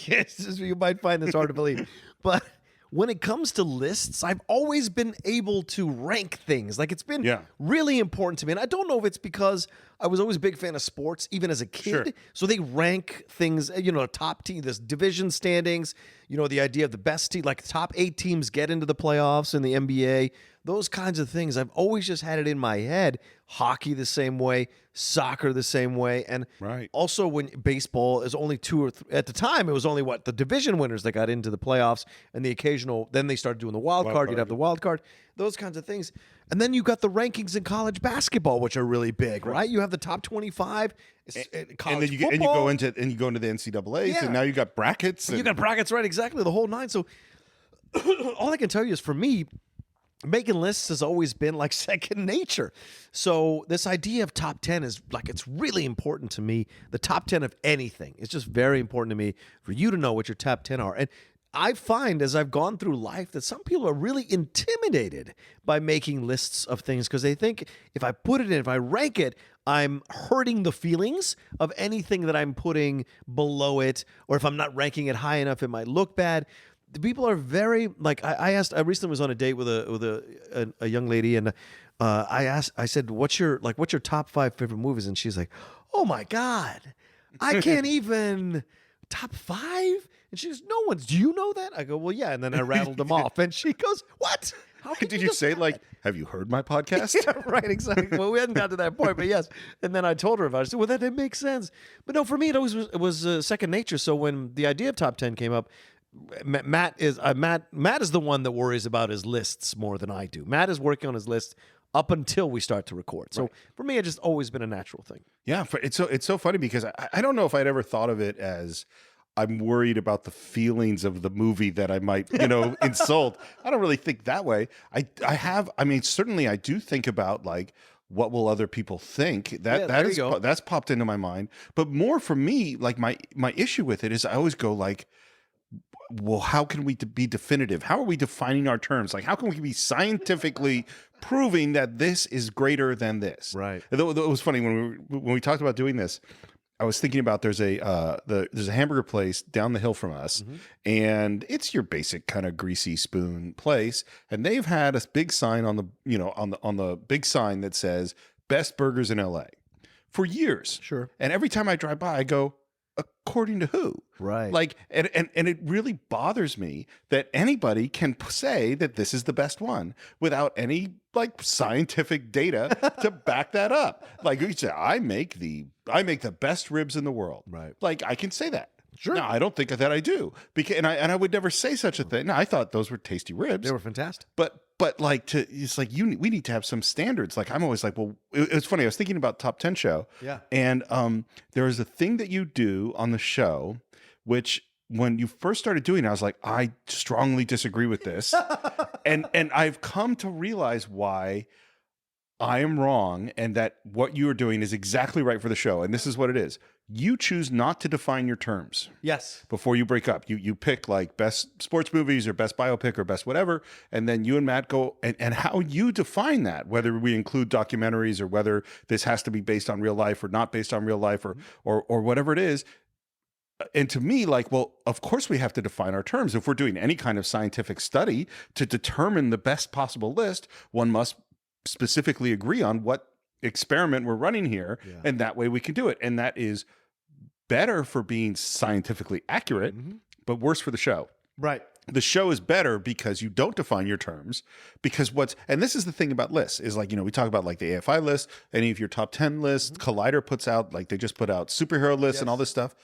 Yes, you might find this hard to believe. But when it comes to lists, I've always been able to rank things. Like, it's been really important to me. And I don't know if it's because I was always a big fan of sports, even as a kid. Sure. So they rank things, top team, this division standings, the idea of the best team, like top 8 teams get into the playoffs in the NBA, those kinds of things. I've always just had it in my head. Hockey the same way, soccer the same way. And also when baseball is only 2 or 3, at the time, it was only the division winners that got into the playoffs and the occasional, then they started doing the wild card. You'd have the wild card, those kinds of things. And then you got the rankings in college basketball, which are really big, right? You have the top 25. And then you go into the NCAAs, and now you got brackets. You got brackets, right? Exactly, the whole nine. So all I can tell you is, for me, making lists has always been like second nature. So this idea of top 10 is like, it's really important to me. The top 10 of anything is just very important to me for you to know what your top 10 are. And I find as I've gone through life that some people are really intimidated by making lists of things because they think if I put it in, if I rank it, I'm hurting the feelings of anything that I'm putting below it, or if I'm not ranking it high enough, it might look bad. The people are very like, I recently was on a date with a young lady, and I said, what's your top 5 favorite movies? And she's like, oh my God, I can't even top 5. And she goes, no one's. Do you know that? I go, well, yeah. And then I rattled them off, and she goes, what? How did you say, like, have you heard my podcast? Yeah, right, exactly. Well, we hadn't got to that point, but yes. And then I told her about it. I said, well, that didn't make sense. But no, for me, it was second nature. So when the idea of top 10 came up, Matt is the one that worries about his lists more than I do. Matt is working on his list up until we start to record. So for me, it's just always been a natural thing. Yeah, it's so funny because I don't know if I'd ever thought of it as I'm worried about the feelings of the movie that I might, insult. I don't really think that way. Certainly I do think about, like, what will other people think? That's popped into my mind. But more for me, like, my issue with it is I always go, like, well, how can we be definitive? How are we defining our terms? Like, how can we be scientifically proving that this is greater than this? Right. It was funny when we talked about doing this. I was thinking about there's a hamburger place down the hill from us, and it's your basic kind of greasy spoon place, and they've had a big sign on the big sign that says best burgers in LA for years. Sure. And every time I drive by, I go, according to who? Right. Like, and it really bothers me that anybody can say that this is the best one without any, like, scientific data to back that up. Like, you say, I make the best ribs in the world. Right. Like, I can say that. Sure. No, I don't think that I do. Because I would never say such a thing. No, I thought those were tasty ribs. They were fantastic. But like, it's like we need to have some standards. Like, I'm always like, well, it's funny. I was thinking about Top 10 show. Yeah. And there is a thing that you do on the show, which when you first started doing it, I was like, I strongly disagree with this. and I've come to realize why I am wrong and that what you are doing is exactly right for the show. And this is what it is. You choose not to define your terms Yes. before you break up. You pick like best sports movies or best biopic or best whatever. And then you and Matt go and how you define that, whether we include documentaries or whether this has to be based on real life or not based on real life or whatever it is. And to me, like, well, of course we have to define our terms. If we're doing any kind of scientific study to determine the best possible list, one must specifically agree on what experiment we're running here. Yeah. And that way we can do it. And that is better for being scientifically accurate, but worse for the show. Right. The show is better because you don't define your terms. Because and this is the thing about lists is like, we talk about like the AFI list, any of your top 10 lists, Collider puts out, like they just put out superhero lists and all this stuff.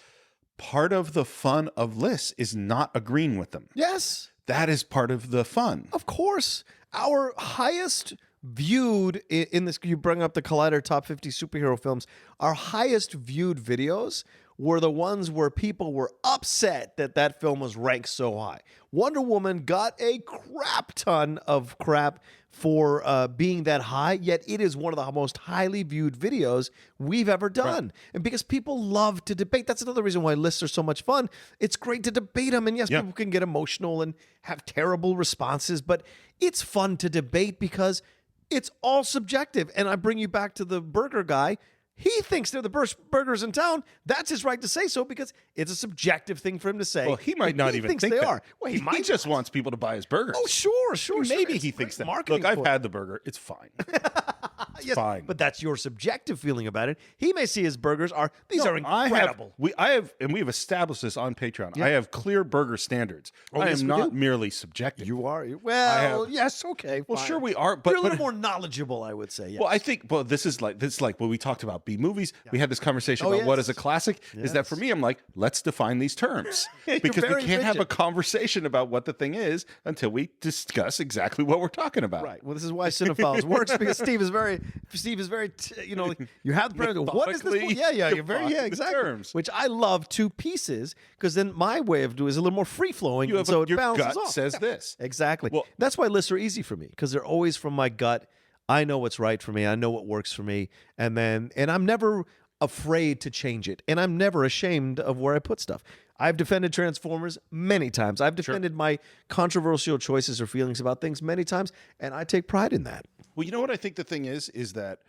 Part of the fun of lists is not agreeing with them. Yes. That is part of the fun. Of course. Our highest viewed in this, you bring up the Collider top 50 superhero films, our highest viewed videos were the ones where people were upset that film was ranked so high. Wonder Woman got a crap ton of crap for being that high, yet it is one of the most highly viewed videos we've ever done. Right. And because people love to debate, that's another reason why lists are so much fun. It's great to debate them, and yes, people can get emotional and have terrible responses, but it's fun to debate because it's all subjective. And I bring you back to the burger guy. He thinks they're the best burgers in town. That's his right to say so because it's a subjective thing for him to say. Well, he might not even think they that. are. Well, he just wants people to buy his burgers. Oh, sure. Maybe he thinks that. Look, I've had the burger. It's fine. It's fine. But that's your subjective feeling about it. He may see his burgers are incredible. We've established this on Patreon. Yeah. I have clear burger standards. I am not merely subjective. You are. Well, yes, okay. Well, fine. Sure we are, but you're a little more knowledgeable, I would say. Yes. Well, I think this is like what we talked about B movies. Yeah. We had this conversation about what is a classic. Yes. Is that for me? I'm like, let's define these terms because we can't have a conversation about what the thing is until we discuss exactly what we're talking about. Right. Well, this is why Cine-Files works because Steve is very, you have the parameter. What is this? Yeah, exactly. Terms. Which I love two pieces because then my way of doing is a little more free flowing. Your bounces gut off. says this. Exactly. Well, that's why lists are easy for me because they're always from my gut. I know what's right for me. I know what works for me. And I'm never afraid to change it. And I'm never ashamed of where I put stuff. I've defended Transformers many times. I've defended my controversial choices or feelings about things many times. And I take pride in that. Well, you know what I think the thing is that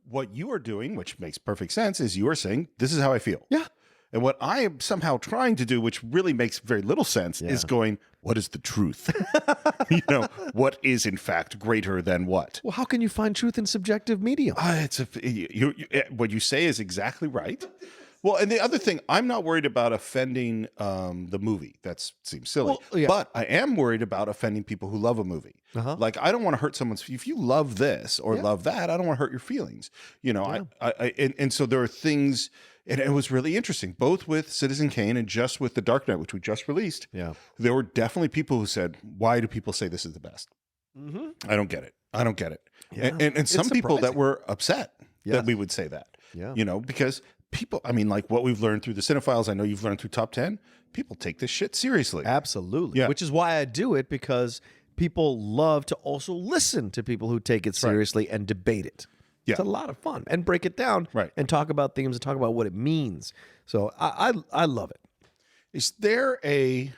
what you are doing, which makes perfect sense, is you are saying, this is how I feel. Yeah. And what I am somehow trying to do, which really makes very little sense, is going, what is the truth? What is in fact greater than what? Well, how can you find truth in subjective medium? What you say is exactly right. Well, and the other thing, I'm not worried about offending the movie. That seems silly. Well, yeah. But I am worried about offending people who love a movie. Uh-huh. Like, I don't want to hurt someone's... If you love this or love that, I don't want to hurt your feelings. And so there are things... And it was really interesting, both with Citizen Kane and just with The Dark Knight, which we just released. Yeah, there were definitely people who said, why do people say this is the best? Mm-hmm. I don't get it. Yeah. And some people that were upset that we would say that. Yeah. Because people, like what we've learned through the Cine-Files, I know you've learned through Top 10, people take this shit seriously. Absolutely. Yeah. Which is why I do it, because people love to also listen to people who take it seriously and debate it. Yeah. It's a lot of fun and break it down and talk about themes and talk about what it means. So I love it. Is there a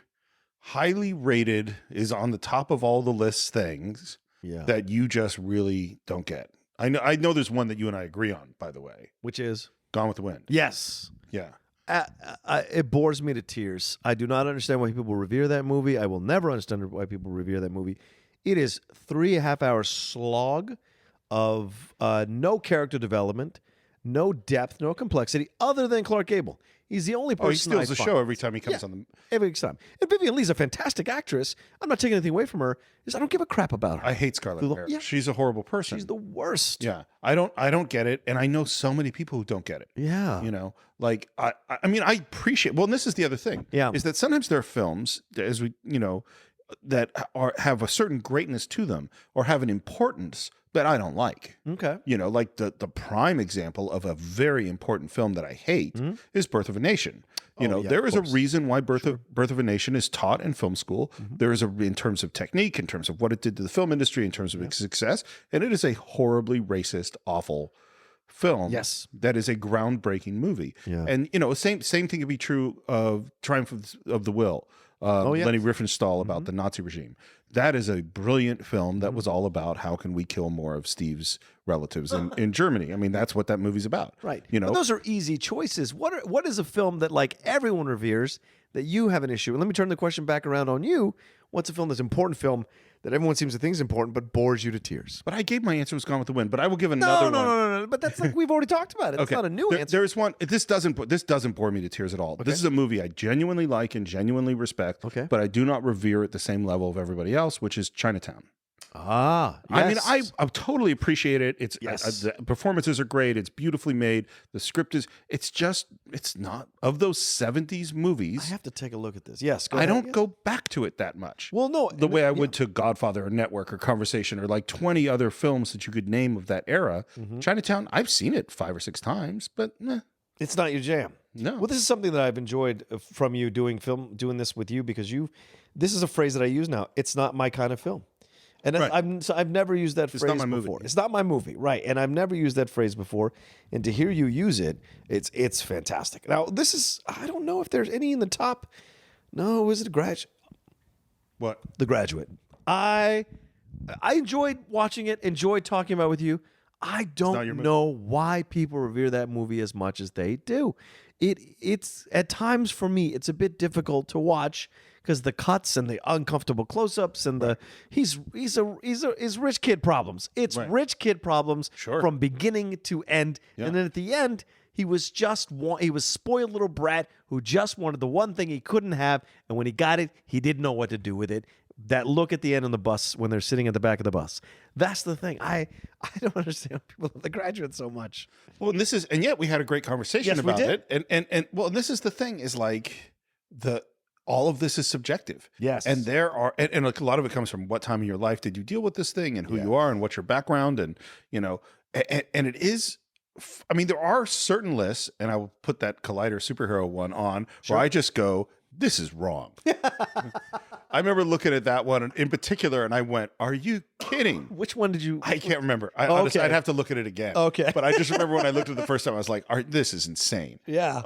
highly rated, is on the top of all the lists things that you just really don't get? I know there's one that you and I agree on, by the way. Which is? Gone with the Wind. Yes. Yeah. It bores me to tears. I do not understand why people revere that movie. I will never understand why people revere that movie. It is 3.5 hour slog of no character development, no depth, no complexity, other than Clark Gable. He's the only person. He steals the show every time he comes on the... Every time. And Vivian Lee's a fantastic actress. I'm not taking anything away from her. I don't give a crap about her. I hate Scarlett O'Hara. Yeah. She's a horrible person. She's the worst. Yeah. I don't get it. And I know so many people who don't get it. Yeah. I appreciate... Well, and this is the other thing. Yeah. Is that sometimes there are films, as we, that have a certain greatness to them or have an importance that I don't like. Okay. You know, like the prime example of a very important film that I hate is Birth of a Nation. You know, yeah, there of is a course. reason why Birth of a Nation is taught in film school. There is in terms of technique, in terms of what it did to the film industry, in terms of its success, and it is a horribly racist, awful film. Yes. That is a groundbreaking movie. Yeah. And you know, same thing could be true of Triumph of the Will. Lenny Riefenstahl about the Nazi regime. That is a brilliant film that was all about how can we kill more of Steve's relatives in Germany. I mean, that's what that movie's about. Right. You know, But those are easy choices. What is a film that like everyone reveres that you have an issue? And let me turn the question back around on you. What's a film that's an important film that everyone seems to think is important but bores you to tears? but I gave my answer was Gone with the Wind, but I will give another one. No. But that's like we've already talked about it. It's not a new answer. There's one. This doesn't bore me to tears at all. This is a movie I genuinely like and genuinely respect. Okay. But I do not revere at the same level of everybody else, which is Chinatown. Yes. I mean, I totally appreciate it. It's Yes. the performances are great. It's beautifully made. The script is. It's not of those '70s I movies. have to take a look at this. Yes. Go I ahead. don't Yes. go back to it that much. Well, no. The way I would to Godfather or Network or Conversation or like 20 other films that you could name of that era. Chinatown, I've seen it 5 or 6 times, but It's not your jam. No. Well, this is something that I've enjoyed from you doing this with you because this is a phrase that I use now. It's not my kind of film. And Right. I've never used that phrase not my movie. before. It's not my movie, right? And I've never used that phrase before. And to hear you use it, it's fantastic. Now, I don't know if there's any in the top. No, is it what? The Graduate. I enjoyed watching it, enjoyed talking about it with you. I your don't movie. know why people revere that movie as much as they do. It's at times for me, it's a bit difficult to watch because the cuts and the uncomfortable close-ups and the he's rich kid problems. It's Right. rich kid problems Sure. from beginning to end, Yeah. and then at the end. He was spoiled little brat who just wanted the one thing he couldn't have, and when he got it, he didn't know what to do with it. That look at the end on the bus when they're sitting at the back of the bus. That's the thing. I don't understand why people love The Graduate so much. Well, and yet we had a great conversation Yes, we about did. it. And well, this is the thing is like all of this is subjective. Yes. And there are, and a lot of it comes from what time of your life did you deal with this thing and who you are and what's your background. And, you know, and it is, I mean, there are certain lists, and I will put that Collider superhero one on where I just go, this is wrong. I remember looking at that one in particular, and I went, "Are you kidding?" Which one did you? I can't remember. Okay. I'd have to look at it again. Okay. But I just remember when I looked at it the first time, I was like, "This is insane." Yeah.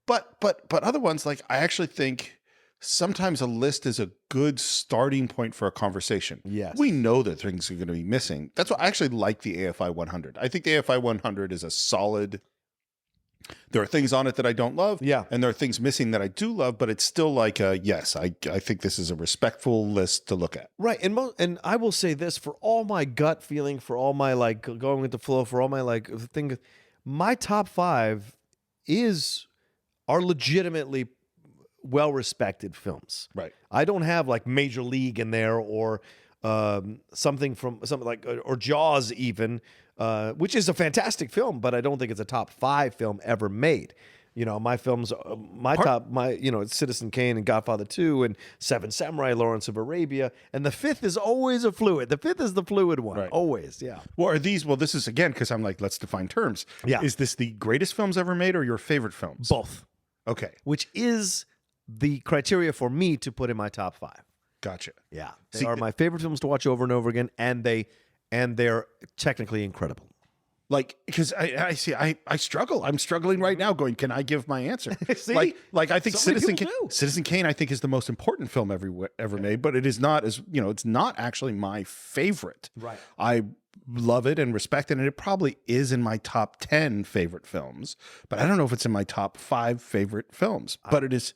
But other ones, like I actually think sometimes a list is a good starting point for a conversation. Yes. We know that things are going to be missing. That's why I actually like the AFI 100. I think the AFI 100 is a solid. There are things on it that I don't love. Yeah. And there are things missing that I do love, but it's still like, yes, I think this is a respectful list to look at. Right, and I will say this for all my gut feeling, for all my like going with the flow, for all my like thing, my top 5 are legitimately well respected films. Right. I don't have like Major League in there or something like or Jaws even, which is a fantastic film, but I don't think it's a top 5 film ever made. You know, my films, it's Citizen Kane and Godfather 2 and Seven Samurai, Lawrence of Arabia. And the 5th is always a fluid. The 5th is the fluid one. Right. Always, yeah. Well, this is again, because I'm like, let's define terms. Yeah. Is this the greatest films ever made or your favorite films? Both. Okay. Which is the criteria for me to put in my top 5. Gotcha. Yeah. They See, are my favorite films to watch over and over again, and they're technically incredible. Like, because I struggle. I'm struggling right now going, can I give my answer? See? Like I think So many Citizen people Kane, do. Citizen Kane, I think is the most important film ever made, but it is not it's not actually my favorite. Right. I love it and respect it, and it probably is in my top 10 favorite films, but I don't know if it's in my top 5 favorite films, but it is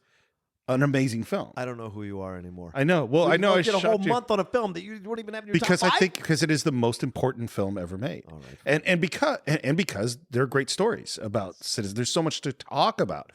an amazing film. I don't know who you are anymore. I know. Well, I know I did a whole shocked you. month on a film that you wouldn't even have in your Because top 5? I think because it is the most important film ever made, and because there are great stories about citizens. There's so much to talk about,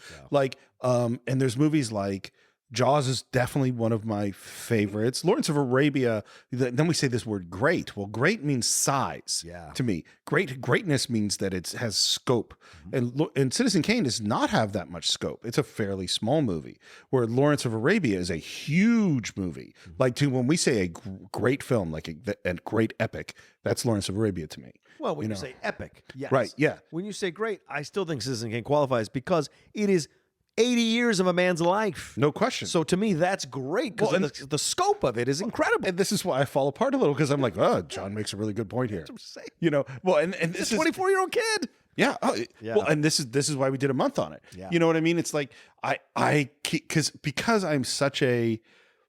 and there's movies like Jaws is definitely one of my favorites. Lawrence of Arabia, then we say this word great. Well, great means size to me. Greatness means that it has scope. And Citizen Kane does not have that much scope. It's a fairly small movie, where Lawrence of Arabia is a huge movie. Like when we say a great film, like a great epic, that's Lawrence of Arabia to me. Well, when you say epic, yes. Right, yeah. When you say great, I still think Citizen Kane qualifies because it is 80 years of a man's life. No question. So to me, that's great because the scope of it is incredible. And this is why I fall apart a little, because I'm like, oh, John makes a really good point here. You know, well, and this It's a 24-year-old kid. Yeah. Well, and this is why we did a month on it. Yeah. You know what I mean? It's like because I'm such a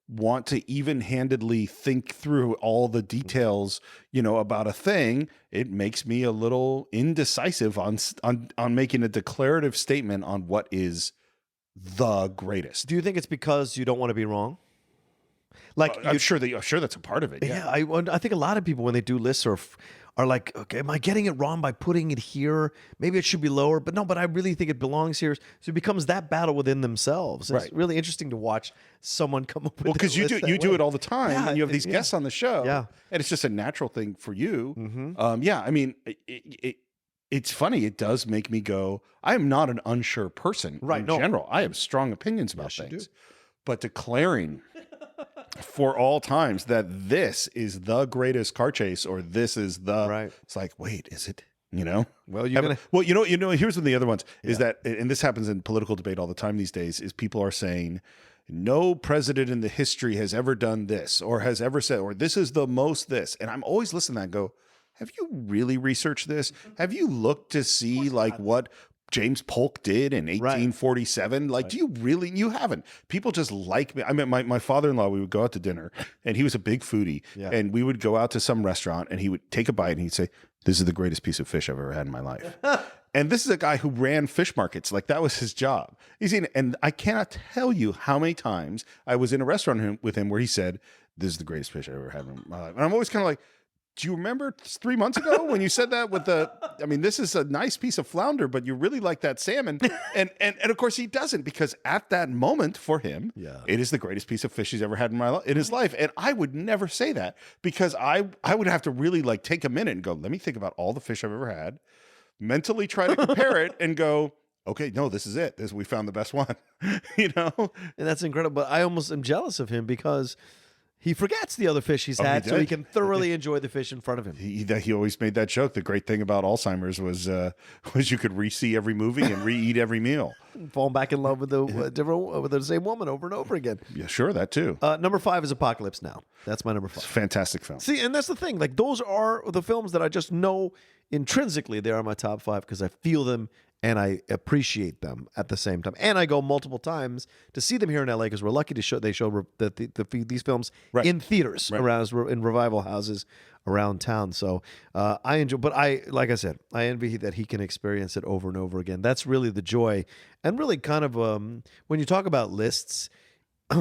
want to even-handedly think through all the details, you know, about a thing, it makes me a little indecisive on making a declarative statement on what is the greatest. Do you think it's because you don't want to be wrong? Like I'm sure that's a part of it. Yeah, I think a lot of people when they do lists are like, okay, am I getting it wrong by putting it here? Maybe it should be lower, but no, but I really think it belongs here. So it becomes that battle within themselves. It's really interesting to watch someone come up with. Well, because you do it all the time, and you have these guests on the show, and it's just a natural thing for you. I mean, it's funny. It does make me go, I am not an unsure person in general. I have strong opinions about things, but declaring for all times that this is the greatest car chase, or this is the it's like, wait, is it? You know? Well, you know, here's one of the other ones is that, and this happens in political debate all the time these days, is people are saying no president in the history has ever done this, or has ever said, or this is the most this. And I'm always listening to that and go, have you really researched this? Have you looked to see like what James Polk did in 1847? Like, do you really? You haven't. People just like me. I mean, my father-in-law, we would go out to dinner, and he was a big foodie, and we would go out to some restaurant, and he would take a bite, and he'd say, this is the greatest piece of fish I've ever had in my life. And this is a guy who ran fish markets. Like, that was his job. And I cannot tell you how many times I was in a restaurant with him where he said, this is the greatest fish I've ever had in my life. And I'm always kind of like, do you remember 3 months ago when you said that this is a nice piece of flounder, but you really like that salmon. And of course he doesn't, because at that moment for him, it is the greatest piece of fish he's ever had in his life. And I would never say that, because I would have to really like take a minute and go, let me think about all the fish I've ever had, mentally try to compare it and go, okay, no, this is it. We found the best one, you know? And that's incredible. But I almost am jealous of him because he forgets the other fish he's had, so he can thoroughly enjoy the fish in front of him. He always made that joke. The great thing about Alzheimer's was you could re-see every movie and re-eat every meal. Falling back in love with the same woman over and over again. Yeah, sure, that too. Number 5 is Apocalypse Now. That's my number 5. It's a fantastic film. See, and that's the thing. Like, those are the films that I just know intrinsically they are my top 5 because I feel them and I appreciate them at the same time. And I go multiple times to see them here in LA because we're lucky to show. They show these films in theaters around in revival houses around town. So I enjoy. But like I said, I envy that he can experience it over and over again. That's really the joy, and really kind of when you talk about lists,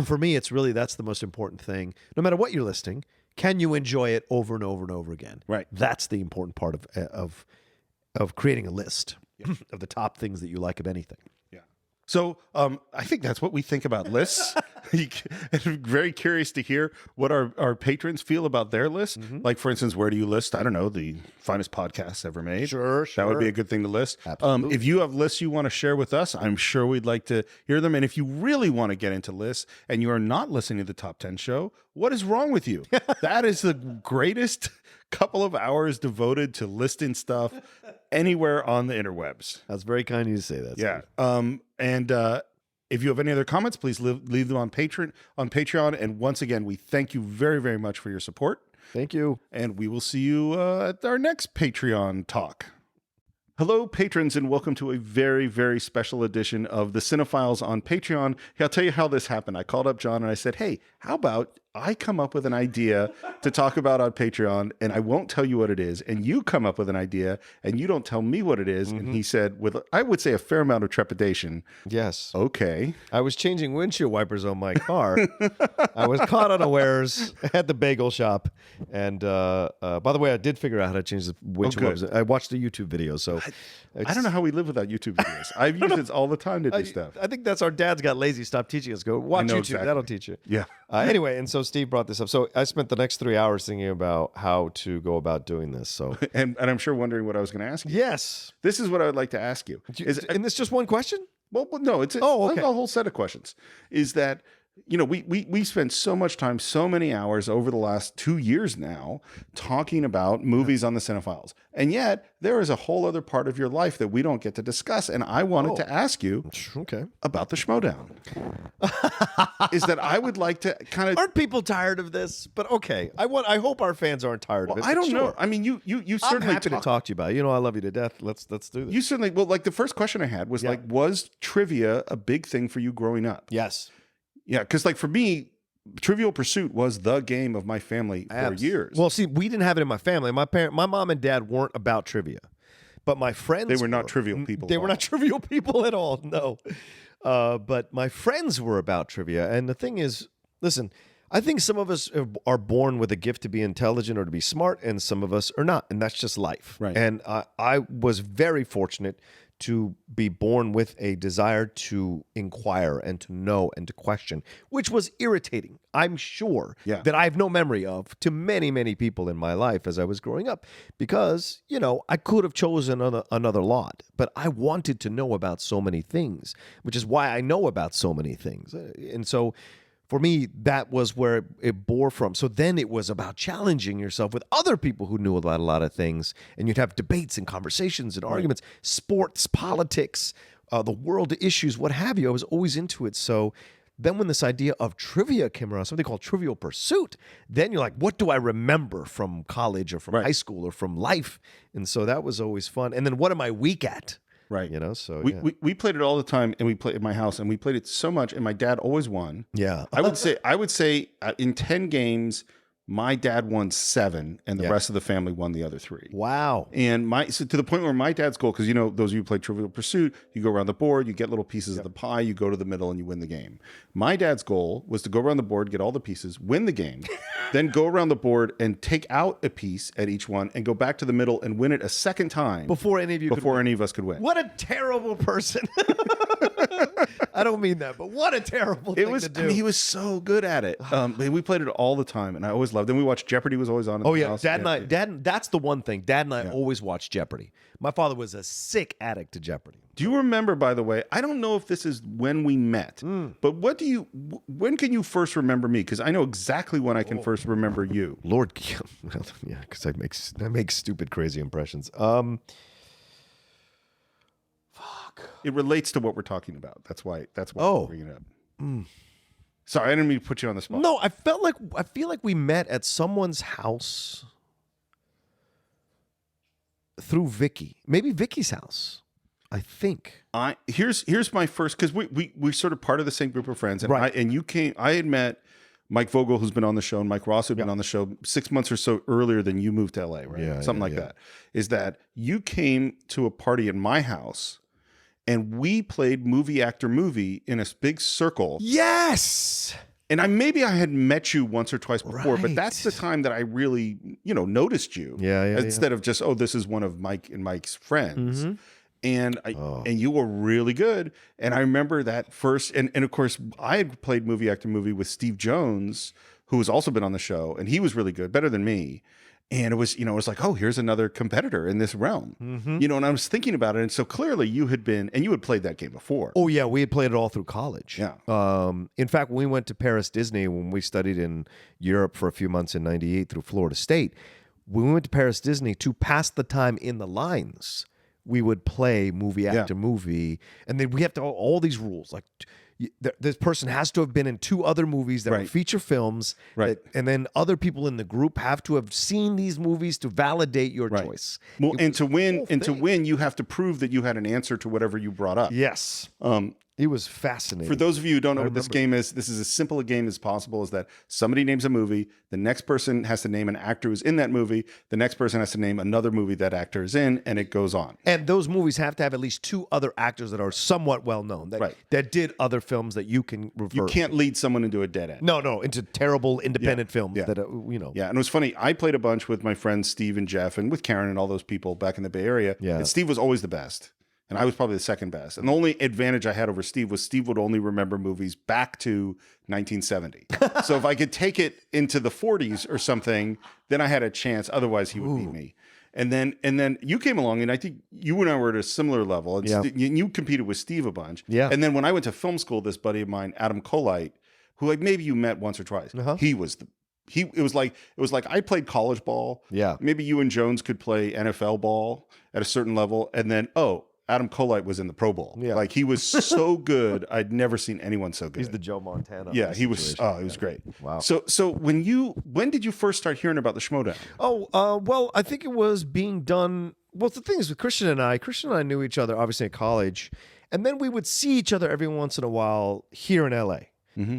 for me, it's really that's the most important thing. No matter what you're listing, can you enjoy it over and over and over again? Right. That's the important part of creating a list. Of the top things that you like of anything. Yeah. So I think that's what we think about lists. I'm very curious to hear what our patrons feel about their list. Like, for instance, where do you list, I don't know, the finest podcasts ever made? Sure. That would be a good thing to list. Absolutely. If you have lists you want to share with us, I'm sure we'd like to hear them. And if you really want to get into lists and you are not listening to the Top 10 show, what is wrong with you? That is the greatest couple of hours devoted to listing stuff anywhere on the interwebs. That's very kind of you to say that. Yeah. And if you have any other comments, please leave them on Patreon. And once again, we thank you very, very much for your support. Thank you. And we will see you at our next Patreon talk. Hello, patrons, and welcome to a very, very special edition of the Cine-Files on Patreon. I'll tell you how this happened. I called up John and I said, hey, how about I come up with an idea to talk about on Patreon, and I won't tell you what it is, and you come up with an idea, and you don't tell me what it is. And he said, with I would say a fair amount of trepidation, Yes. okay. I was changing windshield wipers on my car. I was caught unawares at the bagel shop. And by the way, I did figure out how to change the windshield wipers. I watched a YouTube video. So I don't know how we live without YouTube videos. I've used it all the time to do stuff. I think that's our dads got lazy, stopped teaching us. Go watch know YouTube. exactly. That'll teach you. Yeah. Anyway, and so Steve brought this up. So I spent the next 3 hours thinking about how to go about doing this. So And I'm sure wondering what I was going to ask you. yes. This is what I would like to ask you. And this just one question? Well, no, it's okay. a whole set of questions. Is that, we spent so much time, so many hours over the last 2 years now talking about movies on the Cine-Files. And yet there is a whole other part of your life that we don't get to discuss. And I wanted to ask you about the Schmodown. Is that I would like to kind of... Aren't people tired of this? But okay. I hope our fans aren't tired of it. I don't know. Sure. I mean, you I'm certainly happy to talk to you about it. I love you to death. Let's do this. You certainly... Well, like the first question I had was was trivia a big thing for you growing up? Yes. Yeah, because like for me, Trivial Pursuit was the game of my family for years. Well, see, we didn't have it in my family. My mom and dad weren't about trivia, but my friends they were not trivial people. They were not trivial people at all. No, but my friends were about trivia. And the thing is, listen, I think some of us are born with a gift to be intelligent or to be smart, and some of us are not, and that's just life. Right. And I was very fortunate to be born with a desire to inquire and to know and to question, which was irritating, I'm sure, that I have no memory of to many, many people in my life as I was growing up. Because, I could have chosen another lot, but I wanted to know about so many things, which is why I know about so many things. And so for me, that was where it bore from. So then it was about challenging yourself with other people who knew about a lot of things. And you'd have debates and conversations and arguments, sports, politics, the world issues, what have you. I was always into it. So then when this idea of trivia came around, something called Trivial Pursuit, then you're like, what do I remember from college or from high school or from life? And so that was always fun. And then what am I weak at? Right. So we played it all the time, and we played at my house, and we played it so much, and my dad always won. Yeah. I would say in 10 games, my dad won 7, and the rest of the family won the other 3. Wow. And so to the point where my dad's goal, because those of you who play Trivial Pursuit, you go around the board, you get little pieces of the pie, you go to the middle, and you win the game. My dad's goal was to go around the board, get all the pieces, win the game, then go around the board and take out a piece at each one, and go back to the middle and win it a second time before any of us could win. win. What a terrible person. I don't mean that, but what a terrible thing to do. I mean, he was so good at it. We played it all the time, and I always loved it. Then we watched Jeopardy was always on in the house. Dad, that's the one thing. Dad and I always watched Jeopardy. My father was a sick addict to Jeopardy. Do you remember, by the way, I don't know if this is when we met, but when can you first remember me? Because I know exactly when I can first remember you. Lord, yeah, because I make stupid, crazy impressions. It relates to what we're talking about. That's why I'm bringing it up. Sorry, I didn't mean to put you on the spot. No, I feel like we met at someone's house through Vicky. Maybe Vicky's house. I think. Here's my first, because we're sort of part of the same group of friends, and Right. I had met Mike Vogel, who's been on the show, and Mike Ross, who'd been on the show 6 months or so earlier than you moved to LA, right? Yeah, Something like that. Is that you came to a party at my house, and we played movie after movie in a big circle. Yes. And maybe I had met you once or twice before, but that's the Right. time that I really, noticed you. Instead of just, this is one of Mike and Mike's friends. And and you were really good. And I remember that first, and of course, I had played movie after movie with Steve Jones, who has also been on the show, and he was really good, better than me. And it was, it was like, here's another competitor in this realm. And I was thinking about it. And so clearly you had played that game before. Oh, yeah. We had played it all through college. Yeah. In fact, when we went to Paris Disney, when we studied in Europe for a few months in '98 through Florida State, when we went to Paris Disney to pass the time in the lines, we would play movie after movie. And then we have to all these rules. Like, this person has to have been in 2 other movies that were feature films. Right. And then other people in the group have to have seen these movies to validate your choice. Well, and to win, you have to prove that you had an answer to whatever you brought up. Yes. He was fascinating. For those of you who don't know what this game is, this is as simple a game as possible. Is that somebody names a movie, the next person has to name an actor who's in that movie, the next person has to name another movie that actor is in, and it goes on. And those movies have to have at least 2 other actors that are somewhat well known, that did other films that you can refer. You can't lead someone into a dead end. No, into terrible independent films that Yeah, and it was funny. I played a bunch with my friends Steve and Jeff, and with Karen and all those people back in the Bay Area. Yeah. And Steve was always the best. And I was probably the second best. And the only advantage I had over Steve was Steve would only remember movies back to 1970. So if I could take it into the 40s or something, then I had a chance. Otherwise, he would beat me. And then you came along, and I think you and I were at a similar level. And you competed with Steve a bunch. Yeah. And then when I went to film school, this buddy of mine, Adam Colite, who like maybe you met once or twice, it was like I played college ball. Yeah. Maybe you and Jones could play NFL ball at a certain level, and then Adam Colite was in the Pro Bowl. Yeah. Like he was so good. I'd never seen anyone so good. He's the Joe Montana. Yeah, he was. Oh, he was great. Wow. So when did you first start hearing about the Shimoda? Well, I think it was being done. Well, the thing is with Christian and I knew each other obviously in college, and then we would see each other every once in a while here in LA.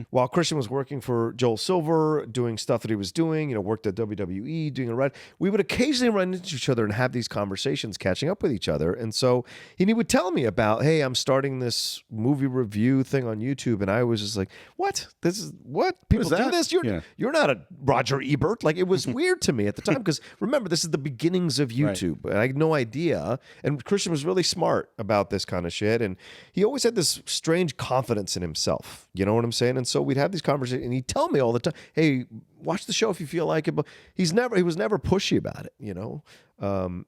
While Christian was working for Joel Silver, doing stuff that he was doing, worked at WWE, doing a ride, we would occasionally run into each other and have these conversations, catching up with each other. And so he would tell me about, hey, I'm starting this movie review thing on YouTube. And I was just like, what? This is what? People do this? You're not a Roger Ebert. Like, it was weird to me at the time because remember, this is the beginnings of YouTube. Right. And I had no idea. And Christian was really smart about this kind of shit. And he always had this strange confidence in himself. You know what I'm saying? And so we'd have these conversations, and he'd tell me all the time, "Hey, watch the show if you feel like it." But he was never pushy about it,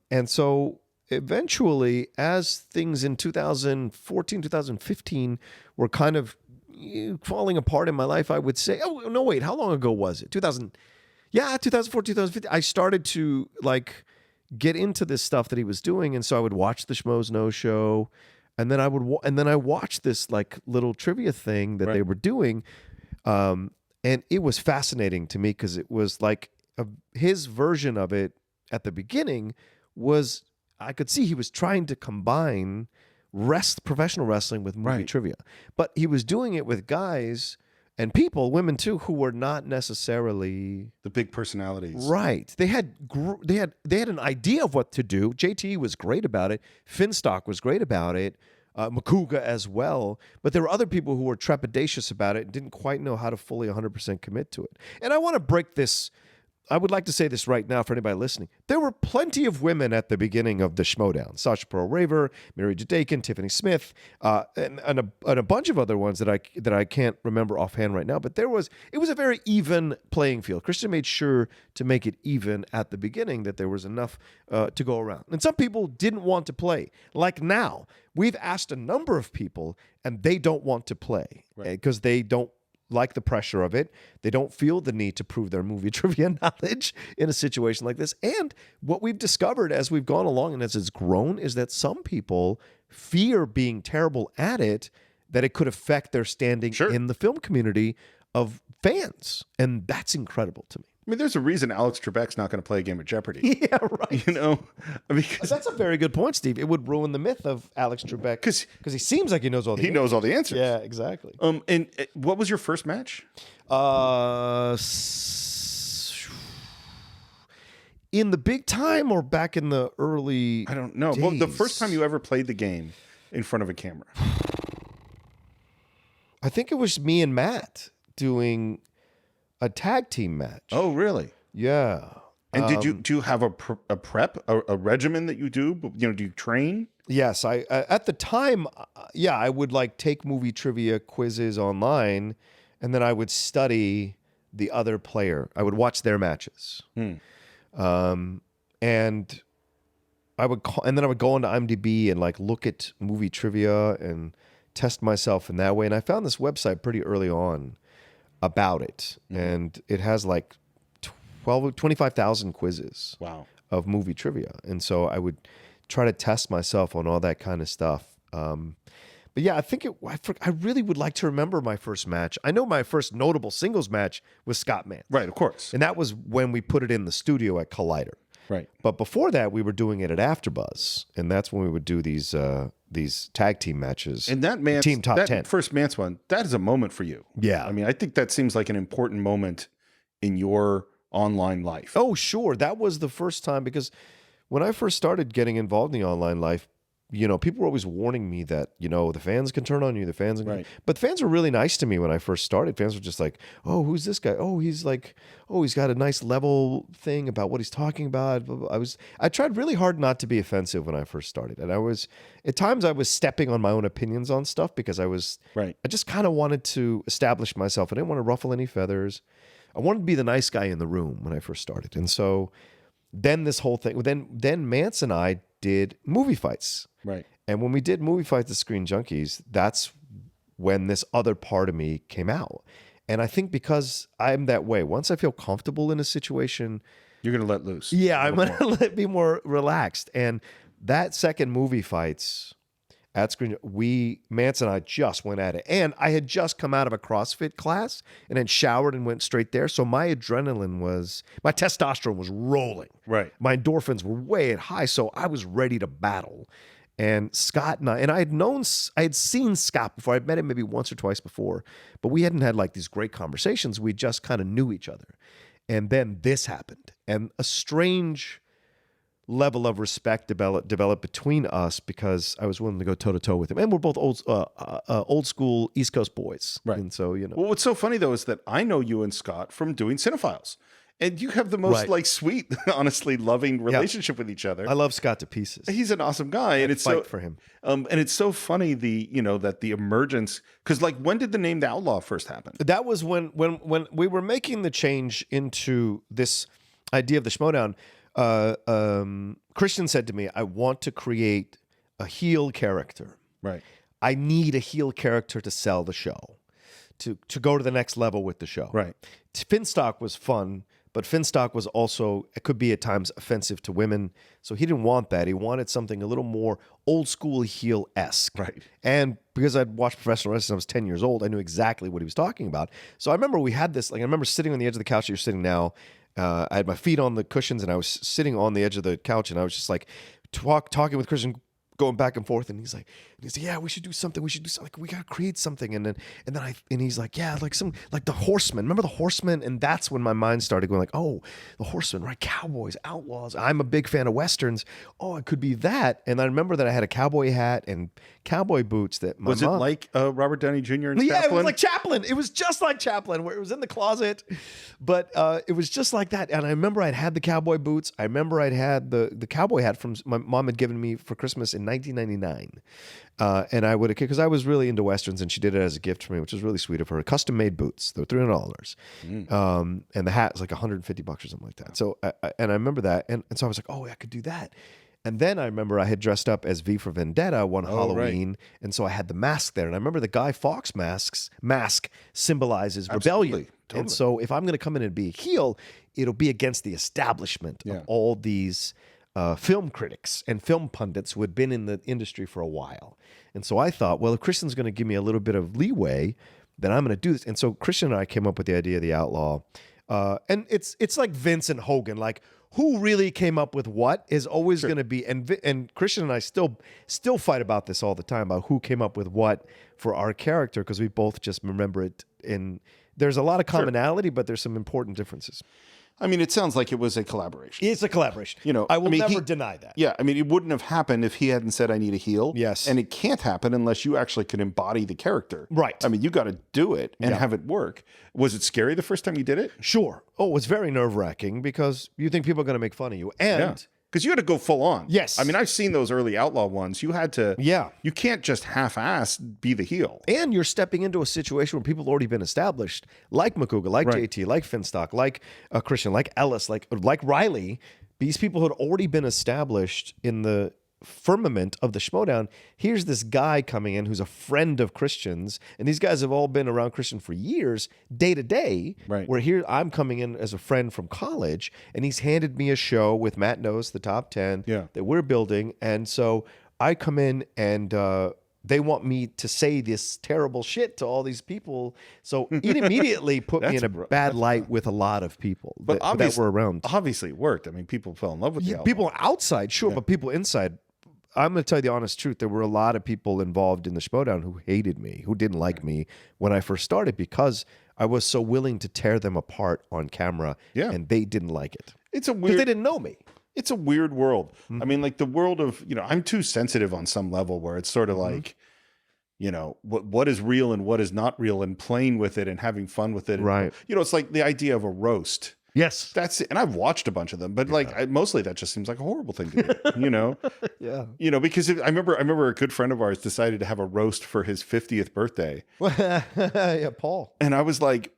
And so eventually, as things in 2014, 2015 were kind of falling apart in my life, I would say, "Oh no, wait, how long ago was it? 2004, 2015." I started to get into this stuff that he was doing, and so I would watch the Schmoes Know Show. And then I watched this little trivia thing that they were doing, and it was fascinating to me because it was his version of it at the beginning was I could see he was trying to combine professional wrestling with movie trivia, but he was doing it with guys and women too, who were not necessarily the big personalities. Right. They had an idea of what to do. JT was great about it. Finstock was great about it. Makuga as well. But there were other people who were trepidatious about it and didn't quite know how to fully 100% commit to it. And I want to break this. I would like to say this right now for anybody listening. There were plenty of women at the beginning of the Schmodown. Sasha Pearl Raver, Mary Jadakin, Tiffany Smith, and a bunch of other ones that I can't remember offhand right now. But it was a very even playing field. Christian made sure to make it even at the beginning, that there was enough to go around. And some people didn't want to play. Like now, we've asked a number of people, and they don't want to play because they don't like the pressure of it. They don't feel the need to prove their movie trivia knowledge in a situation like this. And what we've discovered as we've gone along and as it's grown is that some people fear being terrible at it, that it could affect their standing in the film community of fans. And that's incredible to me. I mean, there's a reason Alex Trebek's not going to play a game of Jeopardy. Yeah, right. Because that's a very good point, Steve. It would ruin the myth of Alex Trebek because he seems like he knows all the answers. Knows all the answers. Yeah, exactly. And what was your first match? In the big time or back in the early? I don't know. Well, the first time you ever played the game in front of a camera. I think it was me and Matt doing a tag team match. Oh, really? Yeah. And do you have a prep, a regimen that you do? Do you train? Yes, I at the time, I would take movie trivia quizzes online, and then I would study the other player. I would watch their matches, and I would and then I would go onto IMDb and look at movie trivia and test myself in that way. And I found this website pretty early on about it, and it has 25,000 quizzes of movie trivia, and so I would try to test myself on all that kind of stuff. But yeah, I really would like to remember my first match. I know my first notable singles match was Scott Mann, Right, of course. and that was when we put it in the studio at Collider. Right. But before that, we were doing it at AfterBuzz, and that's when we would do these tag team matches. And that Mance, team top that 10. first Mance one, that is a moment for you. Yeah. I mean, I think that seems like an important moment in your online life. Oh, sure. That was the first time, because when I first started getting involved in the online life, people were always warning me that, the fans can turn on you, the fans can... Right. But fans were really nice to me when I first started. Fans were just like, oh, who's this guy? Oh, he's got a nice level thing about what he's talking about. I tried really hard not to be offensive when I first started. And at times I was stepping on my own opinions on stuff because I just kind of wanted to establish myself. I didn't want to ruffle any feathers. I wanted to be the nice guy in the room when I first started. And so then this whole thing, then Mance and I did movie fights. Right. And when we did movie fights at Screen Junkies, that's when this other part of me came out. And I think because I'm that way, once I feel comfortable in a situation, you're going to let loose. Yeah, I'm going to be more relaxed. And that second movie fights at Screen, Mance and I just went at it. And I had just come out of a CrossFit class and then showered and went straight there. So my testosterone was rolling. Right. My endorphins were way high. So I was ready to battle. And Scott and I had seen Scott before. I'd met him maybe once or twice before, but we hadn't had like these great conversations. We just kind of knew each other. And then this happened. And a strange level of respect developed between us because I was willing to go toe-to-toe with him. And we're both old school East Coast boys. Right. And so, Well, what's so funny, though, is that I know you and Scott from doing Cine-Files. And you have the most sweet, honestly loving relationship with each other. I love Scott to pieces. He's an awesome guy, and it's fight for him. And it's so funny that the emergence, because when did the name The Outlaw first happen? That was when we were making the change into this idea of the Schmodown. Christian said to me, "I want to create a heel character. Right. I need a heel character to sell the show, to go to the next level with the show. Right. Finstock was fun." But Finstock was also, it could be at times offensive to women. So he didn't want that. He wanted something a little more old school heel-esque. Right. And because I'd watched professional wrestling since I was 10 years old, I knew exactly what he was talking about. So I remember we had this, I remember sitting on the edge of the couch that you're sitting now. I had my feet on the cushions and I was sitting on the edge of the couch and I was just like talking with Christian, going back and forth, and he's like, yeah, we should do something. Like, we gotta create something. And he's like, yeah, like the Horsemen. Remember the Horsemen? And that's when my mind started going like, oh, the Horsemen, right? Cowboys, outlaws. I'm a big fan of westerns. Oh, it could be that. And I remember that I had a cowboy hat and cowboy boots that my mom... Was it like Robert Downey Jr. and Yeah, Chaplin? it was like Chaplin. It was just like Chaplin, where it was in the closet. But it was just like that. And I remember I'd had the cowboy boots. I remember I'd had the cowboy hat from my mom had given me for Christmas in 1999. And I would have, because I was really into westerns, and she did it as a gift for me, which was really sweet of her. Custom made boots, they were $300, and the hat was like $150 or something like that. So, I remember that, and so I was like, oh, I could do that. And then I remember I had dressed up as V for Vendetta one Halloween, right. And so I had the mask there. And I remember the Guy Fawkes mask symbolizes rebellion. Totally. And so if I'm going to come in and be a heel, it'll be against the establishment of all these film critics and film pundits who had been in the industry for a while. And so I thought, well, if Christian's going to give me a little bit of leeway, then I'm going to do this. And so Christian and I came up with the idea of the Outlaw. And it's like Vince and Hogan, like who really came up with what is always going to be. And Christian and I still fight about this all the time, about who came up with what for our character, because we both just remember it. There's a lot of commonality, but there's some important differences. I mean, it sounds like it was a collaboration. It's a collaboration. I will never deny that. Yeah, I mean, it wouldn't have happened if he hadn't said, I need a heel. Yes. And it can't happen unless you actually can embody the character. Right. I mean, you got to do it and have it work. Was it scary the first time you did it? Sure. Oh, it was very nerve-wracking because you think people are going to make fun of you. And... Because you had to go full on. Yes. I mean, I've seen those early Outlaw ones. You had to... Yeah. You can't just half-ass be the heel. And you're stepping into a situation where people have already been established, like McCouga, like JT, like Finstock, like Christian, like Ellis, like Riley. These people had already been established in the firmament of the Schmodown. Here's this guy coming in who's a friend of Christian's, and these guys have all been around Christian for years, day to day. Right. Where here I'm coming in as a friend from college, and he's handed me a show with Matt Knows, the top 10 that we're building, and so I come in and they want me to say this terrible shit to all these people. So it immediately put me in a bad light with a lot of people that were around. Obviously, it worked. I mean, people fell in love with the Outlaw. People outside, sure, but people inside. I'm going to tell you the honest truth. There were a lot of people involved in the Schmodown who hated me, who didn't like me when I first started because I was so willing to tear them apart on camera, and they didn't like it. It's a because weird. they didn't know me. It's a weird world. I mean, like the world of, I'm too sensitive on some level where it's sort of like, what is real and what is not real, and playing with it and having fun with it. Right. It's like the idea of a roast. Yes. That's it. And I've watched a bunch of them, but mostly that just seems like a horrible thing to do, Yeah. Because I remember a good friend of ours decided to have a roast for his 50th birthday. Yeah, Paul. And I was like,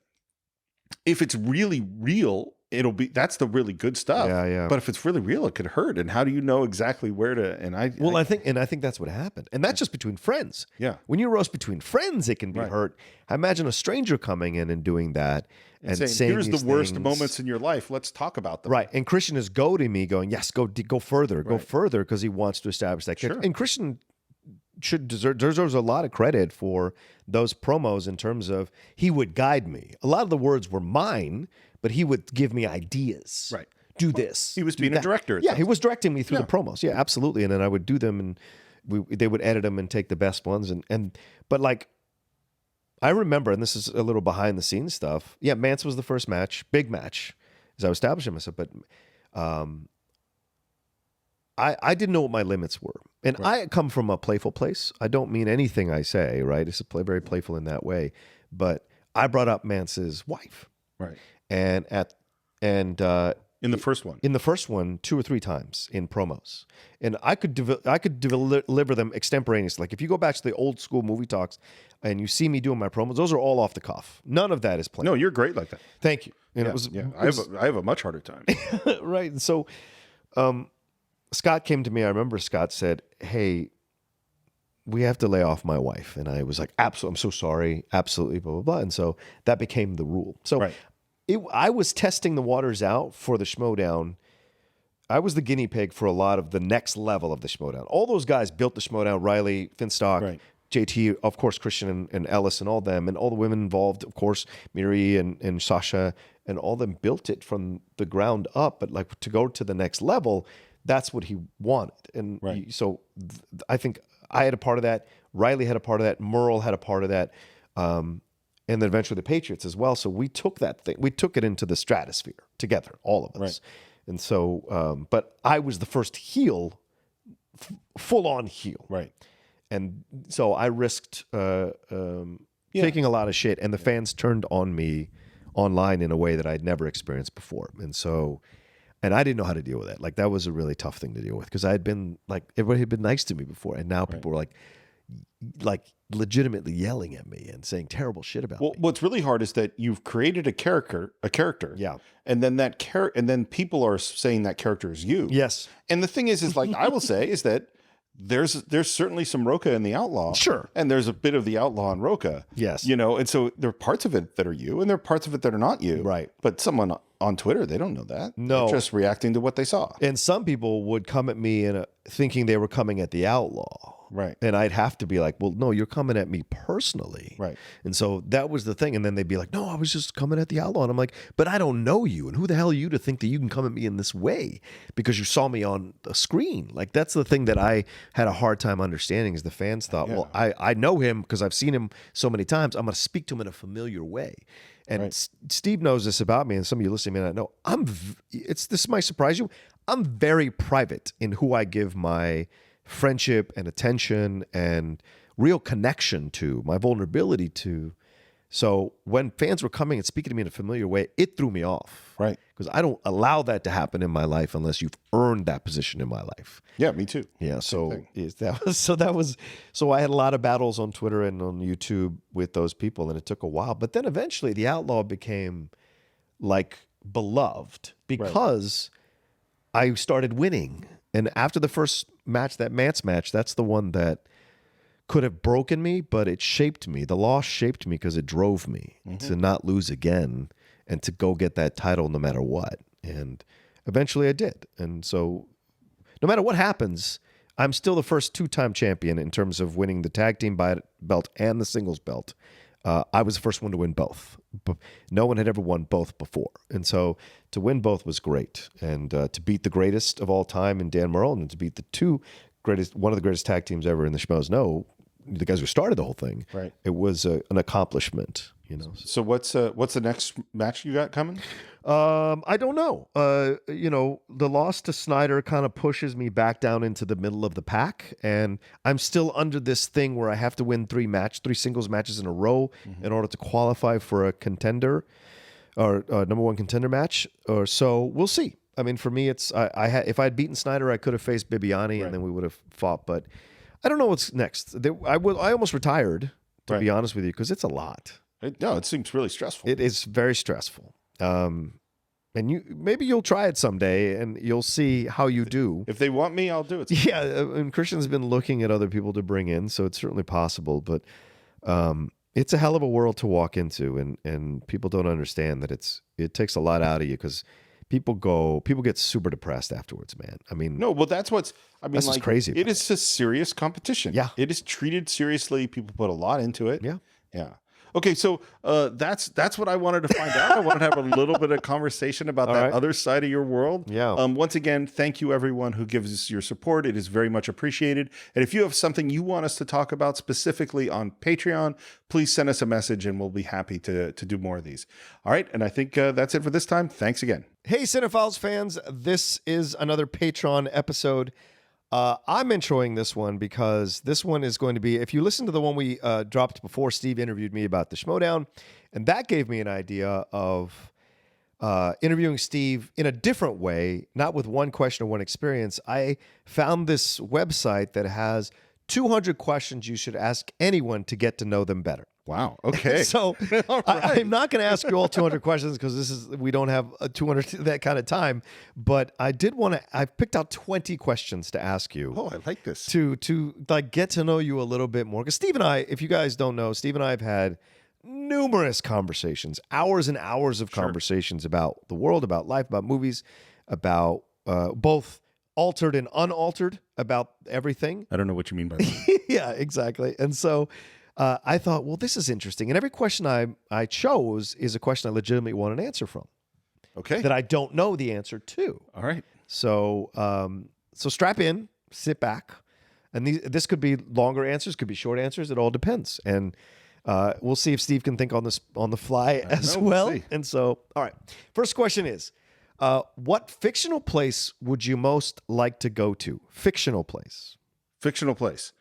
if it's really real, that's the really good stuff. Yeah. But if it's really real, it could hurt. And how do you know exactly where to? And I think that's what happened, and that's just between friends. Yeah. When you roast between friends, it can be hurt. I imagine a stranger coming in and doing that and saying here's these the worst things. moments in your life. Let's talk about them. Right. And Christian is goading me, going, yes, go further, go further, because he wants to establish that. Sure. And Christian deserves a lot of credit for those promos in terms of he would guide me. A lot of the words were mine, but he would give me ideas. Right. Do this. He was do being that. a director. Yeah, he was directing me through the promos. Yeah, absolutely. And then I would do them, and they would edit them and take the best ones. But like, I remember, and this is a little behind the scenes stuff. Yeah, Mance was the first match, big match, as I was establishing myself. But I didn't know what my limits were. And I come from a playful place. I don't mean anything I say, right? It's very playful in that way. But I brought up Mance's wife. Right. And In the first one. In the first one, 2 or 3 times in promos. And I could deliver them extemporaneously. Like if you go back to the old school movie talks and you see me doing my promos, those are all off the cuff. None of that is planned. No, you're great like that. Thank you. And I have a much harder time. right. And so Scott came to me. I remember Scott said, hey, we have to lay off my wife. And I was like, absolutely, I'm so sorry. Absolutely, blah, blah, blah. And so that became the rule. So I was testing the waters out for the Schmodown. I was the guinea pig for a lot of the next level of the Schmodown. All those guys built the Schmodown, Riley, Finstock, JT, of course, Christian and Ellis and all them, and all the women involved, of course, Miri and Sasha, and all them built it from the ground up. But like to go to the next level, that's what he wanted. And so I think I had a part of that. Riley had a part of that. Merle had a part of that. And then eventually the Patriots as well. So we took that thing. We took it into the stratosphere together, all of us. Right. And so, but I was the first heel, full-on heel. Right. And so I risked taking a lot of shit. And the fans turned on me online in a way that I'd never experienced before. And so... And I didn't know how to deal with that. Like, that was a really tough thing to deal with because I had been, like, everybody had been nice to me before. And now people were like legitimately yelling at me and saying terrible shit about me. What's really hard is that you've created a character. Yeah. And then and then people are saying that character is you. Yes. And the thing is like, I will say is that there's certainly some Rocha in the Outlaw. Sure. And there's a bit of the Outlaw in Rocha. Yes. And so there are parts of it that are you and there are parts of it that are not you. Right. But someone on Twitter, they don't know that. No. They're just reacting to what they saw. And some people would come at me thinking they were coming at the Outlaw. Right. And I'd have to be like, well, no, you're coming at me personally. Right. And so that was the thing. And then they'd be like, no, I was just coming at the Outlaw. And I'm like, but I don't know you. And who the hell are you to think that you can come at me in this way because you saw me on a screen? Like, that's the thing that I had a hard time understanding is the fans thought, well, I know him because I've seen him so many times. I'm going to speak to him in a familiar way. And Steve knows this about me, and some of you listening may not know. This might surprise you. I'm very private in who I give my friendship and attention and real connection to, my vulnerability to. So when fans were coming and speaking to me in a familiar way, it threw me off. Right. Because I don't allow that to happen in my life unless you've earned that position in my life. Yeah, me too. Yeah, so I had a lot of battles on Twitter and on YouTube with those people, and it took a while. But then eventually the Outlaw became like beloved because I started winning. And after the first match, that Mance match, that's the one that could have broken me, but it shaped me. The loss shaped me because it drove me to not lose again and to go get that title no matter what. And eventually I did. And so no matter what happens, I'm still the first 2-time champion in terms of winning the tag team belt and the singles belt. I was the first one to win both. No one had ever won both before. And so to win both was great. And to beat the greatest of all time in Dan Murrell and to beat one of the greatest tag teams ever in the Schmoes Know, the guys who started the whole thing, Right. it was an accomplishment. So what's the next match you got coming? I don't know. The loss to Snyder kind of pushes me back down into the middle of the pack, and I'm still under this thing where I have to win 3 singles matches in a row in order to qualify for a contender or number 1 contender match. Or so we'll see. I mean, for me, it's if I had beaten Snyder, I could have faced Bibiani, and then we would have fought. But I don't know what's next. I almost retired, to be honest with you, because it's a lot. It seems really stressful. It is very stressful. And maybe you'll try it someday, and you'll see how you do. If they want me, I'll do it. Yeah, and Christian's been looking at other people to bring in, so it's certainly possible. But it's a hell of a world to walk into, and people don't understand that it takes a lot out of you because people get super depressed afterwards, man. I mean, No, well, that's what's crazy. It is a serious competition. Yeah. It is treated seriously. People put a lot into it. Yeah. Yeah. Okay, so that's what I wanted to find out. I wanted to have a little bit of conversation about that other side of your world. Yeah. Once again, thank you everyone who gives us your support. It is very much appreciated. And if you have something you want us to talk about specifically on Patreon, please send us a message and we'll be happy to do more of these. All right, and I think that's it for this time. Thanks again. Hey, Cine-Files fans, this is another Patreon episode. I'm introing this one because this one is going to be, if you listen to the one we dropped before Steve interviewed me about the Schmodown, and that gave me an idea of interviewing Steve in a different way, not with one question or one experience. I found this website that has 200 questions you should ask anyone to get to know them better. Wow. Okay. So I'm not going to ask you all 200 questions because we don't have 200 that kind of time. But I did want to. I picked out 20 questions to ask you. Oh, I like this. To like get to know you a little bit more. Because Steve and I, if you guys don't know, Steve and I have had numerous conversations, hours and hours of conversations about the world, about life, about movies, about both altered and unaltered, about everything. I don't know what you mean by that. Yeah, exactly. And so I thought, well, this is interesting. And every question I chose is a question I legitimately want an answer from. Okay. That I don't know the answer to. All right. So so strap in, sit back. And this could be longer answers, could be short answers. It all depends. And we'll see if Steve can think on the fly as well. We'll see. And so, all right. First question is, what fictional place would you most like to go to? Fictional place. Fictional place.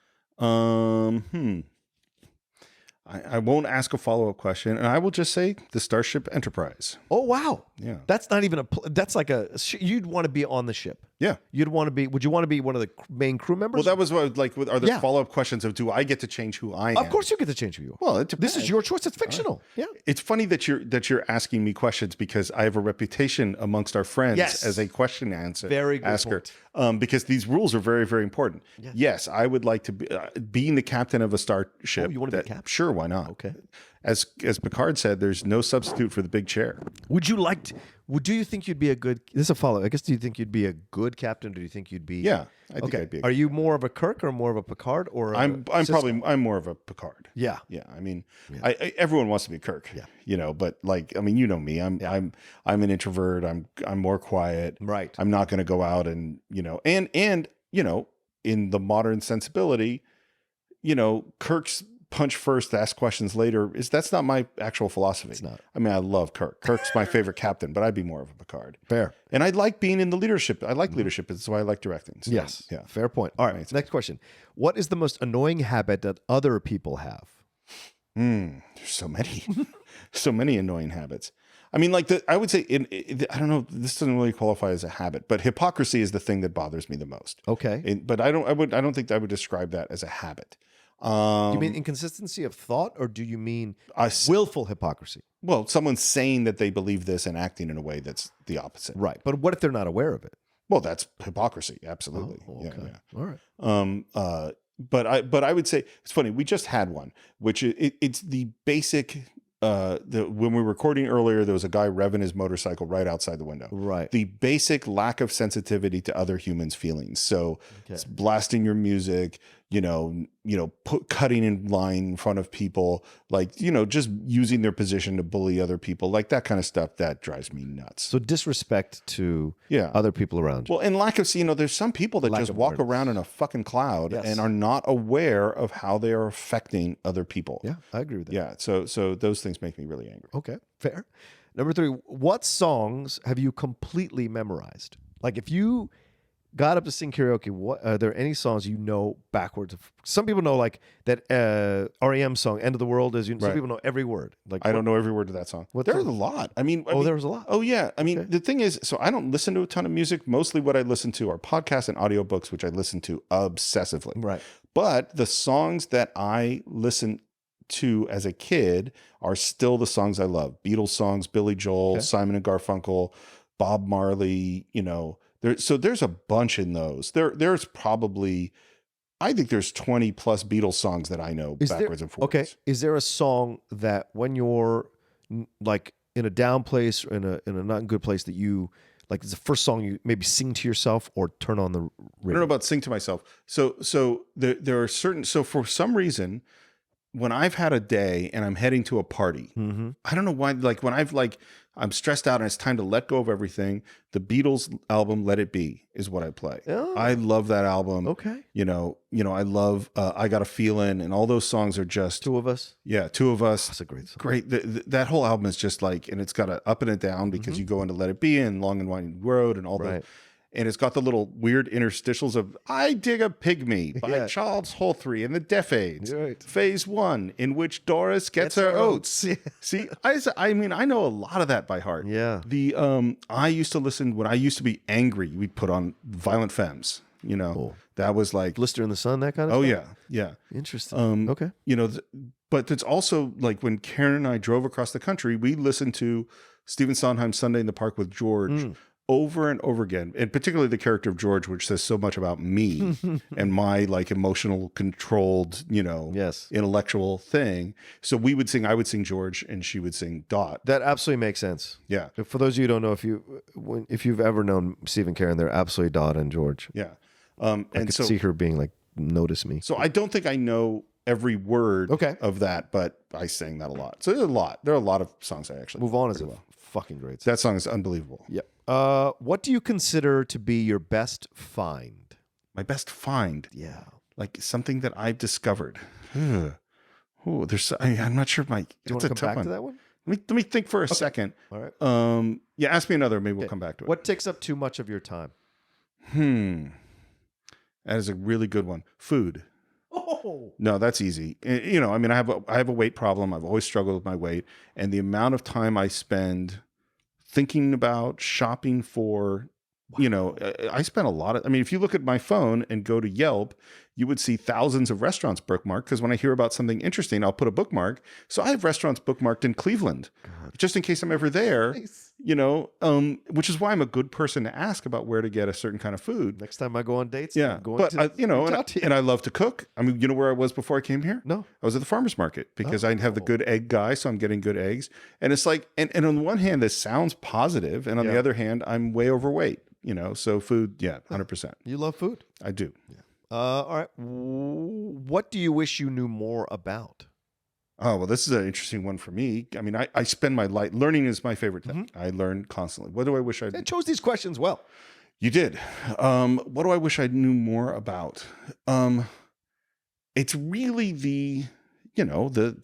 I won't ask a follow-up question, and I will just say the Starship Enterprise. Oh, wow. Yeah. That's not even that's like you'd want to be on the ship. Yeah. Would you want to be one of the main crew members? Well, that was what I was like. Are there Yeah. follow-up questions of do I get to change who I am? Of course you get to change who you are. Well, it This is depends. your choice. It's fictional. Yeah. It's funny that you're asking me questions because I have a reputation amongst our friends Yes. as a question answer Very good asker. point. Because these rules are very, very important. Yes, I would like to be being the captain of a starship. Oh, you want to be the captain? Sure, why not? Okay. As Picard said, there's no substitute for the big chair. Would you like to, do you think you'd be a good, this is a follow, I guess, do you think you'd be a good captain, or do you think you'd be? Yeah, I think Okay. I'd be. Are you more of a Kirk or more of a Picard or I'm more of a Picard. Yeah. Yeah, I mean, everyone wants to be Kirk. Yeah. But like, I mean, you know me. I'm an introvert. I'm more quiet. Right. I'm not going to go out and and in the modern sensibility, Kirk's punch first, ask questions later. That's not my actual philosophy. It's not. I mean, I love Kirk. Kirk's my favorite captain, but I'd be more of a Picard. Fair. And I like being in the leadership. I like leadership. It's why I like directing. So, Yes. Yeah. Fair point. All right. Next question. What is the most annoying habit that other people have? There's so many, so many annoying habits. I mean, like I would say, I don't know. This doesn't really qualify as a habit, but hypocrisy is the thing that bothers me the most. Okay. But I don't think I would describe that as a habit. Do you mean inconsistency of thought, or do you mean willful hypocrisy? Well, someone saying that they believe this and acting in a way that's the opposite. Right. But what if they're not aware of it? Well, that's hypocrisy. Absolutely. Oh, okay. Yeah. All right. But I would say it's funny. We just had one, which it's the basic when we were recording earlier, there was a guy revving his motorcycle right outside the window. Right. The basic lack of sensitivity to other humans' feelings. So it's blasting your music, cutting in line in front of people, like, just using their position to bully other people, like that kind of stuff. That drives me nuts. So disrespect to other people around you. Well, and lack of, there's some people that just walk awareness. around in a fucking cloud and are not aware of how they are affecting other people. Yeah, I agree with that. Yeah. So those things make me really angry. Okay, fair. Number 3, what songs have you completely memorized? Like if you got up to sing karaoke, what are there any songs you know backwards? Some people know like that REM song, "End of the World." Some people know every word. Like I don't know every word to that song. There's a lot. There's a lot. Oh yeah. The thing is, so I don't listen to a ton of music. Mostly what I listen to are podcasts and audiobooks, which I listen to obsessively. Right. But the songs that I listen to as a kid are still the songs I love. Beatles songs, Billy Joel, Simon and Garfunkel, Bob Marley, So there's a bunch in those. There's probably, I think there's 20 plus Beatles songs that I know backwards and forwards. Okay. Is there a song that when you're like in a down place or in a not good place that you like, it's the first song you maybe sing to yourself or turn on the radio? I don't know about sing to myself. So there are certain, so for some reason, when I've had a day and I'm heading to a party, I don't know why, like when I'm stressed out and it's time to let go of everything, the Beatles album "Let It Be" is what I play. Oh. I love that album. Okay. I love "I Got a Feeling," and all those songs are just Two of Us. Yeah, Two of Us. That's a great song. Great. That whole album is just like, and it's got a up and a down because you go into "Let It Be" and "Long and Winding Road" and all that. And it's got the little weird interstitials of "I Dig a Pygmy" by Charles Hawthorne and the Deaf Aids. Right. Phase 1, in which Doris gets her oats. See, I know a lot of that by heart. Yeah. I used to listen, when I used to be angry, we'd put on Violent Femmes. That was like Blister in the Sun, that kind of stuff? Yeah. Interesting. Okay. But it's also like when Karen and I drove across the country, we listened to Stephen Sondheim's Sunday in the Park with George over and over again, and particularly the character of George, which says so much about me and my like emotional, controlled, intellectual thing. So I would sing George, and she would sing Dot. That absolutely makes sense. Yeah. For those of you who don't know, if you've ever known Steve and Karen, they're absolutely Dot and George. Yeah. I could see her being like, notice me. So I don't think I know every word of that, but I sang that a lot. So there's a lot. There are a lot of songs I actually Move On is a fucking great song. That song is unbelievable. Yep. What do you consider to be your best find? My best find? Yeah. Like something that I've discovered. I'm not sure. Do you want to come back to that one? Let me think for a second. All right. Ask me another. Maybe we'll come back to it. What takes up too much of your time? That is a really good one. Food. Oh. No, that's easy. I have a weight problem. I've always struggled with my weight, and the amount of time I spend thinking about shopping for, I spend a lot of, if you look at my phone and go to Yelp, you would see thousands of restaurants bookmarked, because when I hear about something interesting, I'll put a bookmark. So I have restaurants bookmarked in Cleveland, just in case I'm ever there, Nice. Which is why I'm a good person to ask about where to get a certain kind of food. Next time I go on dates, Yeah, and I love to cook. Where I was before I came here? No. I was at the farmer's market because I have the good egg guy, so I'm getting good eggs. And it's like, and on the one hand, this sounds positive, and on the other hand, I'm way overweight. So food, 100%. You love food? I do. Yeah. All right. What do you wish you knew more about? Oh, well, this is an interesting one for me. I spend my life, learning is my favorite thing. I learn constantly. What do I wish I chose these questions well. You did. What do I wish I knew more about? It's really the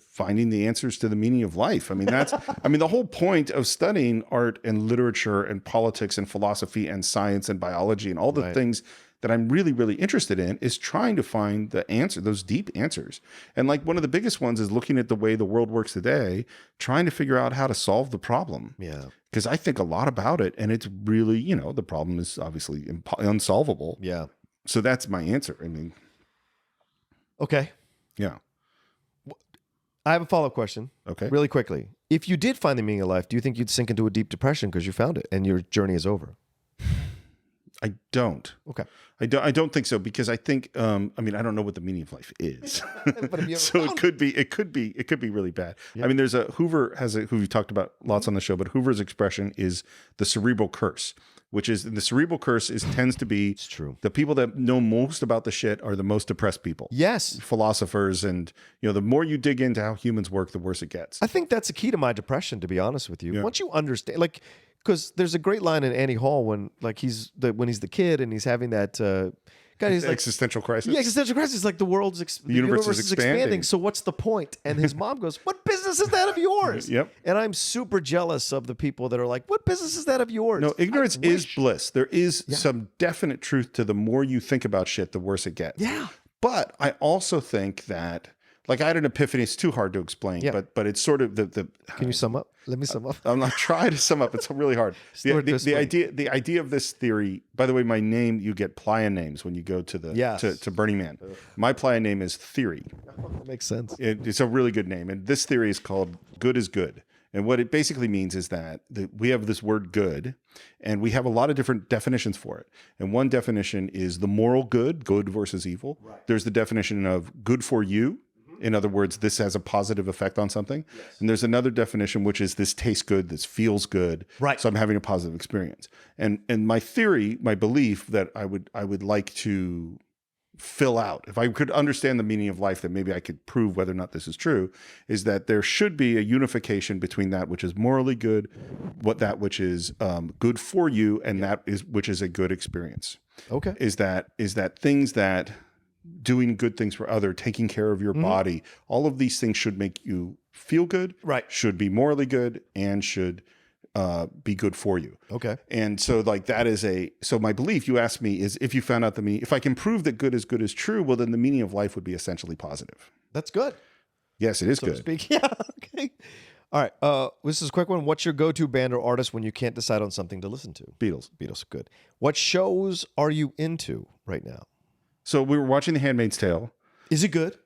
finding the answers to the meaning of life. That's, the whole point of studying art and literature and politics and philosophy and science and biology and all the things that I'm really, really interested in is trying to find the answer, those deep answers. And like one of the biggest ones is looking at the way the world works today, trying to figure out how to solve the problem. Yeah. Because I think a lot about it, and it's really, the problem is obviously unsolvable. Yeah. So that's my answer. Okay. Yeah. I have a follow-up question. Okay. Really quickly. If you did find the meaning of life, do you think you'd sink into a deep depression because you found it and your journey is over? I don't. Okay. I don't think so, because I think I mean, I don't know what the meaning of life is. But have you ever So found it could be really bad. I mean, there's who we talked about lots on the show, but Hoover's expression is the cerebral curse, which is the cerebral curse tends to be It's true. the people that know most about the shit are the most depressed people. Yes. Philosophers, and the more you dig into how humans work, the worse it gets. I think that's the key to my depression, to be honest with you. Yeah. Once you understand, like, because there's a great line in Annie Hall when, like, he's the kid and he's having that guy. He's like, Existential crisis. yeah, existential crisis. Like the universe is expanding. So what's the point? And his mom goes, "What business is that of yours?" Yep. And I'm super jealous of the people that are like, "What business is that of yours?" No, ignorance I is wish- bliss. There is some definite truth to the more you think about shit, the worse it gets. Yeah. But I also think that, like, I had an epiphany. It's too hard to explain, Yeah. but it's sort of the Can you sum up? Let me sum up. I'm not trying to sum up. It's really hard. Stuart, this way. The idea of this theory. By the way, my name, you get playa names when you go to the Yes. to Burning Man. My playa name is Theory. That makes sense. It's a really good name, and this theory is called "good is good." And what it basically means is that we have this word "good," and we have a lot of different definitions for it. And one definition is the moral good versus evil. Right. There's the definition of good for you. In other words, this has a positive effect on something. Yes. And there's another definition, which is this tastes good, this feels good. Right. So I'm having a positive experience. And my theory, my belief that I would like to fill out, if I could understand the meaning of life, that maybe I could prove whether or not this is true, is that there should be a unification between that which is morally good, that which is good for you, and which is a good experience. Okay. Is that things that doing good things for other, taking care of your body, all of these things should make you feel good, Right. should be morally good, and should be good for you. Okay. And so, like, that is so my belief, you asked me, is if you found out the meaning, if I can prove that good is true, well, then the meaning of life would be essentially positive. That's good. Yes, it is So to good. speak. Yeah. Okay. All right. This is a quick one. What's your go-to band or artist when you can't decide on something to listen to? Beatles. Beatles. Good. What shows are you into right now? So we were watching The Handmaid's Tale. Is it good?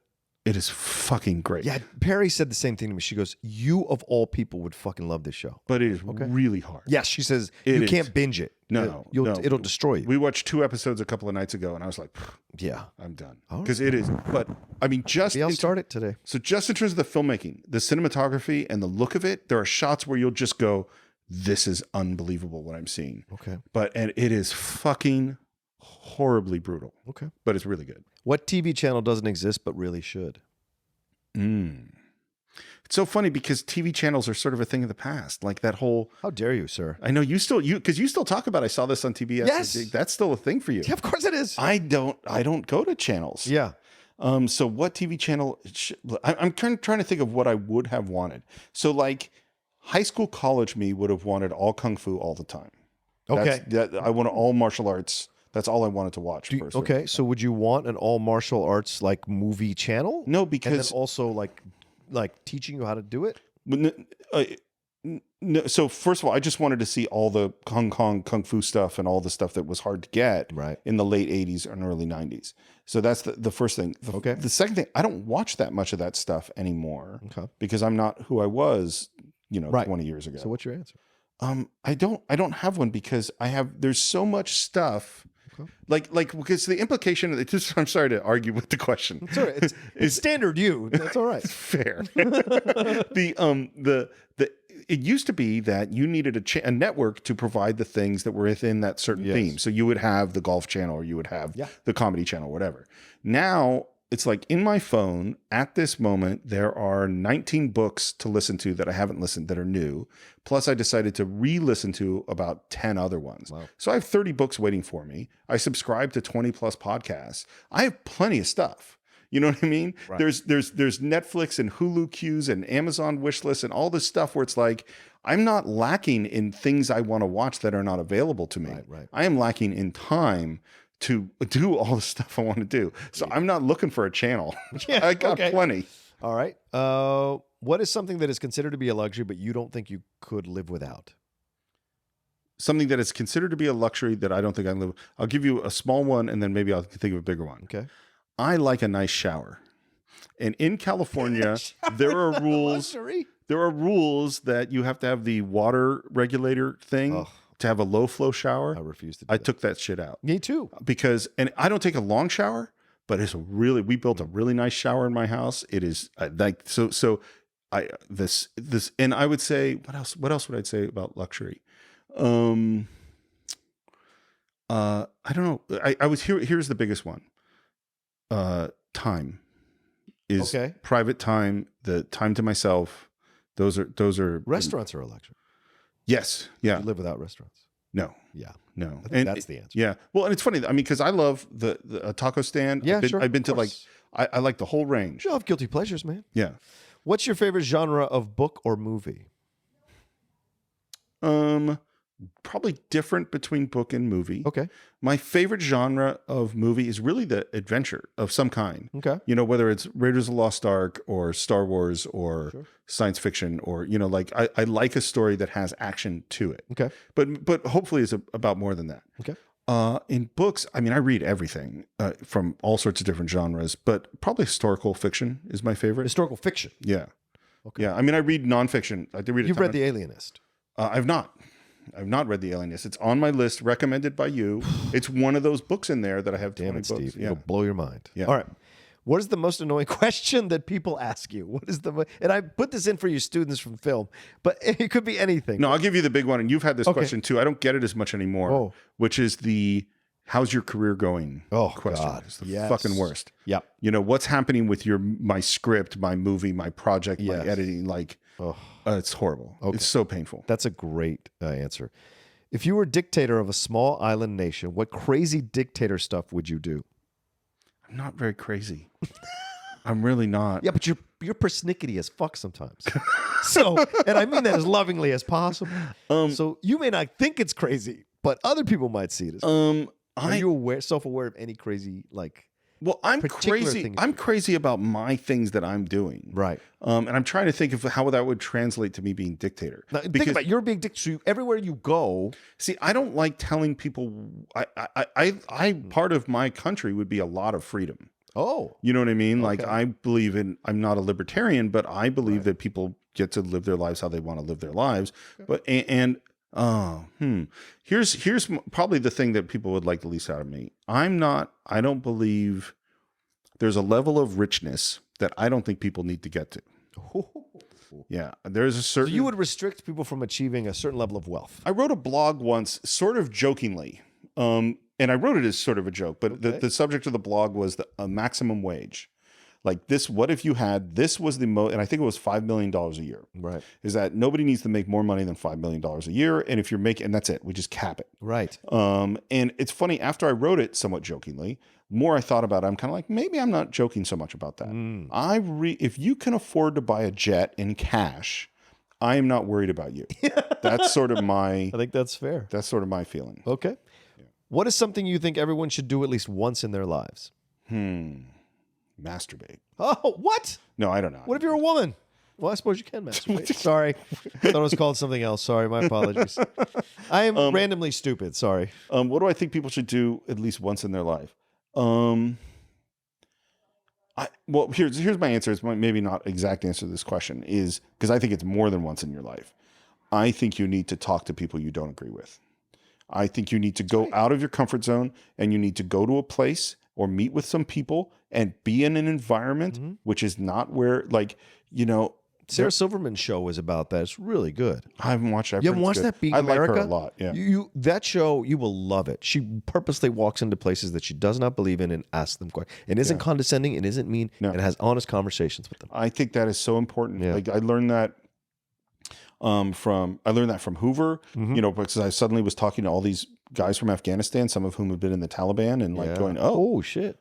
It is fucking great. Yeah. Perry said the same thing to me. She goes, "You of all people would fucking love this show." But it is really hard. Yes. She says It you is. can't binge it. No, It'll destroy you. We watched 2 episodes a couple of nights ago, and I was like, Yeah. I'm done. All Because it is. But I mean, Maybe I'll start it today. So just in terms of the filmmaking, the cinematography, and the look of it, there are shots where you'll just go, this is unbelievable what I'm seeing. Okay. And it is fucking horribly brutal, Okay. but it's really good. What TV channel doesn't exist but really should? It's so funny because TV channels are sort of a thing of the past. Like that whole, How dare you, sir? I know because you still talk about, I saw this on TBS. Yes. That's still a thing for you. Yeah, of course it is. I don't go to channels. Yeah. So what TV channel? I'm trying to think of what I would have wanted. So like high school, college me would have wanted all kung fu all the time. Okay. I wanted all martial arts. That's all I wanted to watch. Personally. Okay. So would you want an all martial arts like movie channel? No, And because then also like teaching you how to do it? no, so first of all, I just wanted to see all the kung fu stuff and all the stuff that was hard to get Right. in the late 80s and early 90s. So that's the first thing. Okay. The second thing, I don't watch that much of that stuff anymore Okay. because I'm not who I was, Right. 20 years ago. So what's your answer? I don't have one because there's so much stuff. Okay. Like because the implication, I'm sorry to argue with the question. It's all right. It's standard you. That's all right. Fair. It used to be that you needed a network to provide the things that were within that certain Yes. theme. So you would have the golf channel, or you would have Yeah. the comedy channel, whatever. Now it's like in my phone at this moment, there are 19 books to listen to that I haven't listened that are new. Plus I decided to re-listen to about 10 other ones. Wow. So I have 30 books waiting for me. I subscribe to 20 plus podcasts. I have plenty of stuff. You know what I mean? Right. There's Netflix and Hulu queues and Amazon wish lists and all this stuff where it's like, I'm not lacking in things I want to watch that are not available to me. Right. I am lacking in time to do all the stuff I want to do. So I'm not looking for a channel. Yeah, I got okay. plenty. All right. What is something that is considered to be a luxury but you don't think you could live without? Something that is considered to be a luxury that I don't think I can live. I'll give you a small one and then maybe I'll think of a bigger one. Okay. I like a nice shower. And in California, there are rules. Luxury? There are rules that you have to have the water regulator thing. Oh, to have a low flow shower, I refuse to do I that. took that shit out Me too. because, and I don't take a long shower, but we built a really nice shower in my house. It is and I would say, what else would I say about luxury? I don't know. Here's the biggest one. Time is Okay. private time, the time to myself. Those are Restaurants are a luxury. Yes. Yeah. You live without restaurants. No. Yeah. No. I think that's the answer. Yeah. Well, and it's funny. I mean, because I love a taco stand. Yeah, sure. I've been of to course. I like the whole range. You have guilty pleasures, man. Yeah. What's your favorite genre of book or movie? Probably different between book and movie. Okay. My favorite genre of movie is really the adventure of some kind. Okay. You know, whether it's Raiders of the Lost Ark or Star Wars or science fiction, or, you know, like I like a story that has action to it. Okay. But hopefully it's about more than that. Okay. In books, I mean, I read everything from all sorts of different genres, but probably historical fiction is my favorite. Historical fiction. Yeah. Okay. Yeah. I mean, I read nonfiction. I did read a You've ton read of- The Alienist. I've not. I've not read The Alienist. It's on my list, recommended by you. It's one of those books in there that I have 20 Damn it, books. Steve. Yeah. It'll blow your mind. Yeah. All right. What is the most annoying question that people ask you? What is and I put this in for you students from film, but it could be anything. No, I'll give you the big one, and you've had this Okay. question too. I don't get it as much anymore, Oh. which is the "How's your career going?" Oh, question. God. It's the Yes. fucking worst. Yep. You know, what's happening with my script, my movie, my project, Yes. my editing? Like, Oh, it's horrible. Okay. It's so painful. that's a great answer. If you were dictator of a small island nation, what crazy dictator stuff would you do? I'm not very crazy. I'm really not. Yeah, but you're persnickety as fuck sometimes. So, and I mean that as lovingly as possible. So you may not think it's crazy, but other people might see it as. Are you self-aware of any crazy Well, I'm particular crazy. things I'm you do? crazy about my things that I'm doing. Right. And I'm trying to think of how that would translate to me being dictator. Now, think about it, you're being dictator. Everywhere you go, See, I don't like telling people. Part of my country would be a lot of freedom. oh, You know what I mean? Like Okay. I believe in. I'm not a libertarian, but I believe that people get to live their lives how they want to live their lives. But here's probably the thing that people would like the least out of me. I don't believe there's a level of richness that I don't think people need to get to. Yeah, there's a so certain. you would restrict people from achieving a certain level of wealth. I wrote a blog once, sort of jokingly, and I wrote it as sort of a joke, but the subject of the blog was a maximum wage. Like this, what if you had, this was the most, and I think it was $5 million a year. Right. Is that nobody needs to make more money than $5 million a year. And if you're making, and that's it, we just cap it. Right. And it's funny, after I wrote it somewhat jokingly, more I thought about it, I'm kind of like, maybe I'm not joking so much about that. If you can afford to buy a jet in cash, I am not worried about you. That's sort of my, I think that's fair. that's sort of my feeling. Okay. What is something you think everyone should do at least once in their lives? Masturbate. Oh, what? No, I don't know. What if you're a woman? Well, I suppose you can masturbate. Sorry. Thought it was called something else. Sorry. My apologies. I am randomly stupid. Sorry. What do I think people should do at least once in their life? Here's my answer. It's maybe not exact answer to this question, is because I think it's more than once in your life. I think you need to talk to people you don't agree with. I think you need to go out of your comfort zone, and you need to go to a place or meet with some people and be in an environment which is not where, Sarah Silverman's show was about that. It's really good. I haven't watched that. You haven't watched that? Being I America? like her a lot. Yeah. That show, you will love it. She purposely walks into places that she does not believe in and asks them questions. It isn't condescending. It isn't mean. No. It has honest conversations with them. I think that is so important. Yeah. Like I learned that from Hoover, because I suddenly was talking to all these guys from Afghanistan, some of whom have been in the Taliban, and going, oh shit.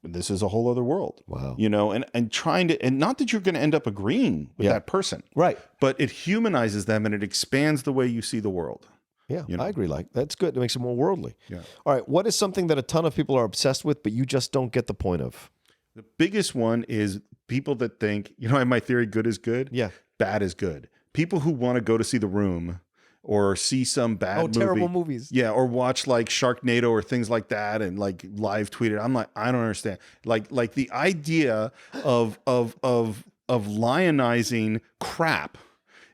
This is a whole other world. Wow. And trying to, and not that you're going to end up agreeing with that person, Right. but it humanizes them and it expands the way you see the world. Yeah, I agree. That's good. It makes it more worldly. Yeah. All right. What is something that a ton of people are obsessed with, but you just don't get the point of? The biggest one is people that think, I have my theory, good is good. Yeah. Bad is good. People who want to go to see The Room or see some bad movie. Terrible movies. Yeah, or watch like Sharknado or things like that and like live tweet it. I'm like, I don't understand. Like the idea of lionizing crap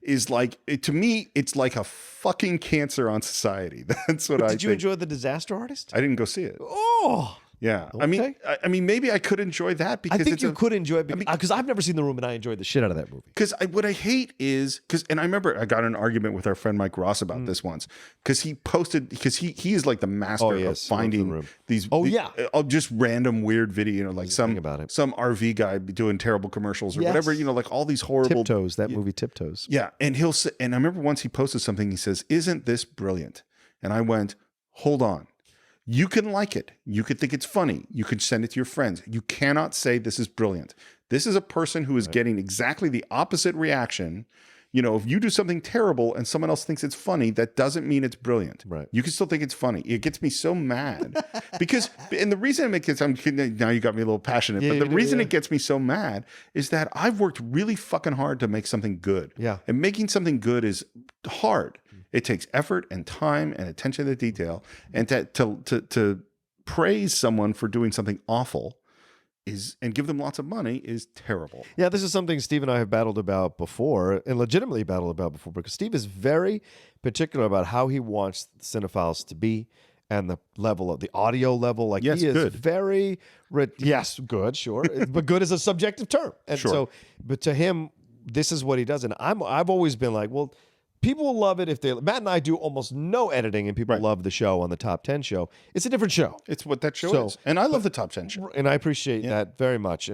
is like to me, it's like a fucking cancer on society. That's what I Did you think. enjoy The Disaster Artist? I didn't go see it. Oh, Yeah, Okay. I mean, maybe I could enjoy that because I think it's you could enjoy it because I've never seen The Room and I enjoyed the shit out of that movie. Because what I hate is and I remember I got in an argument with our friend Mike Ross Mm. about this once because he posted because he is like the master of yes, finding Room. these Yeah. just random weird video, like some about it. some RV guy doing terrible commercials or Yes. whatever, like all these horrible Tiptoes, that movie Tiptoes. Yeah, and he'll say, and I remember once he posted something. He says, "Isn't this brilliant?" And I went, "Hold on." You can like it. You could think it's funny. You could send it to your friends. You cannot say this is brilliant. This is a person who is getting exactly the opposite reaction. If you do something terrible and someone else thinks it's funny, that doesn't mean it's brilliant. Right. You can still think it's funny. It gets me so mad because, and the reason it makes now you got me a little passionate, but the reason it gets me so mad is that I've worked really fucking hard to make something good. Yeah. And making something good is hard. It takes effort and time and attention to detail, and to praise someone for doing something awful and give them lots of money is terrible. Yeah, this is something Steve and I have battled about before, and legitimately battled about before, because Steve is very particular about how he wants Cine-Files to be and the level of the audio level. Like Yes, he is good. very yes, good, sure, but good is a subjective term, and Sure. so, but to him, this is what he does, and I've always been like, well. People will love it if they. Matt and I do almost no editing, and people Right. love the show on the Top 10 show. It's a different show. It's what that show So- is. And I love the top 10 show. And I appreciate that very much.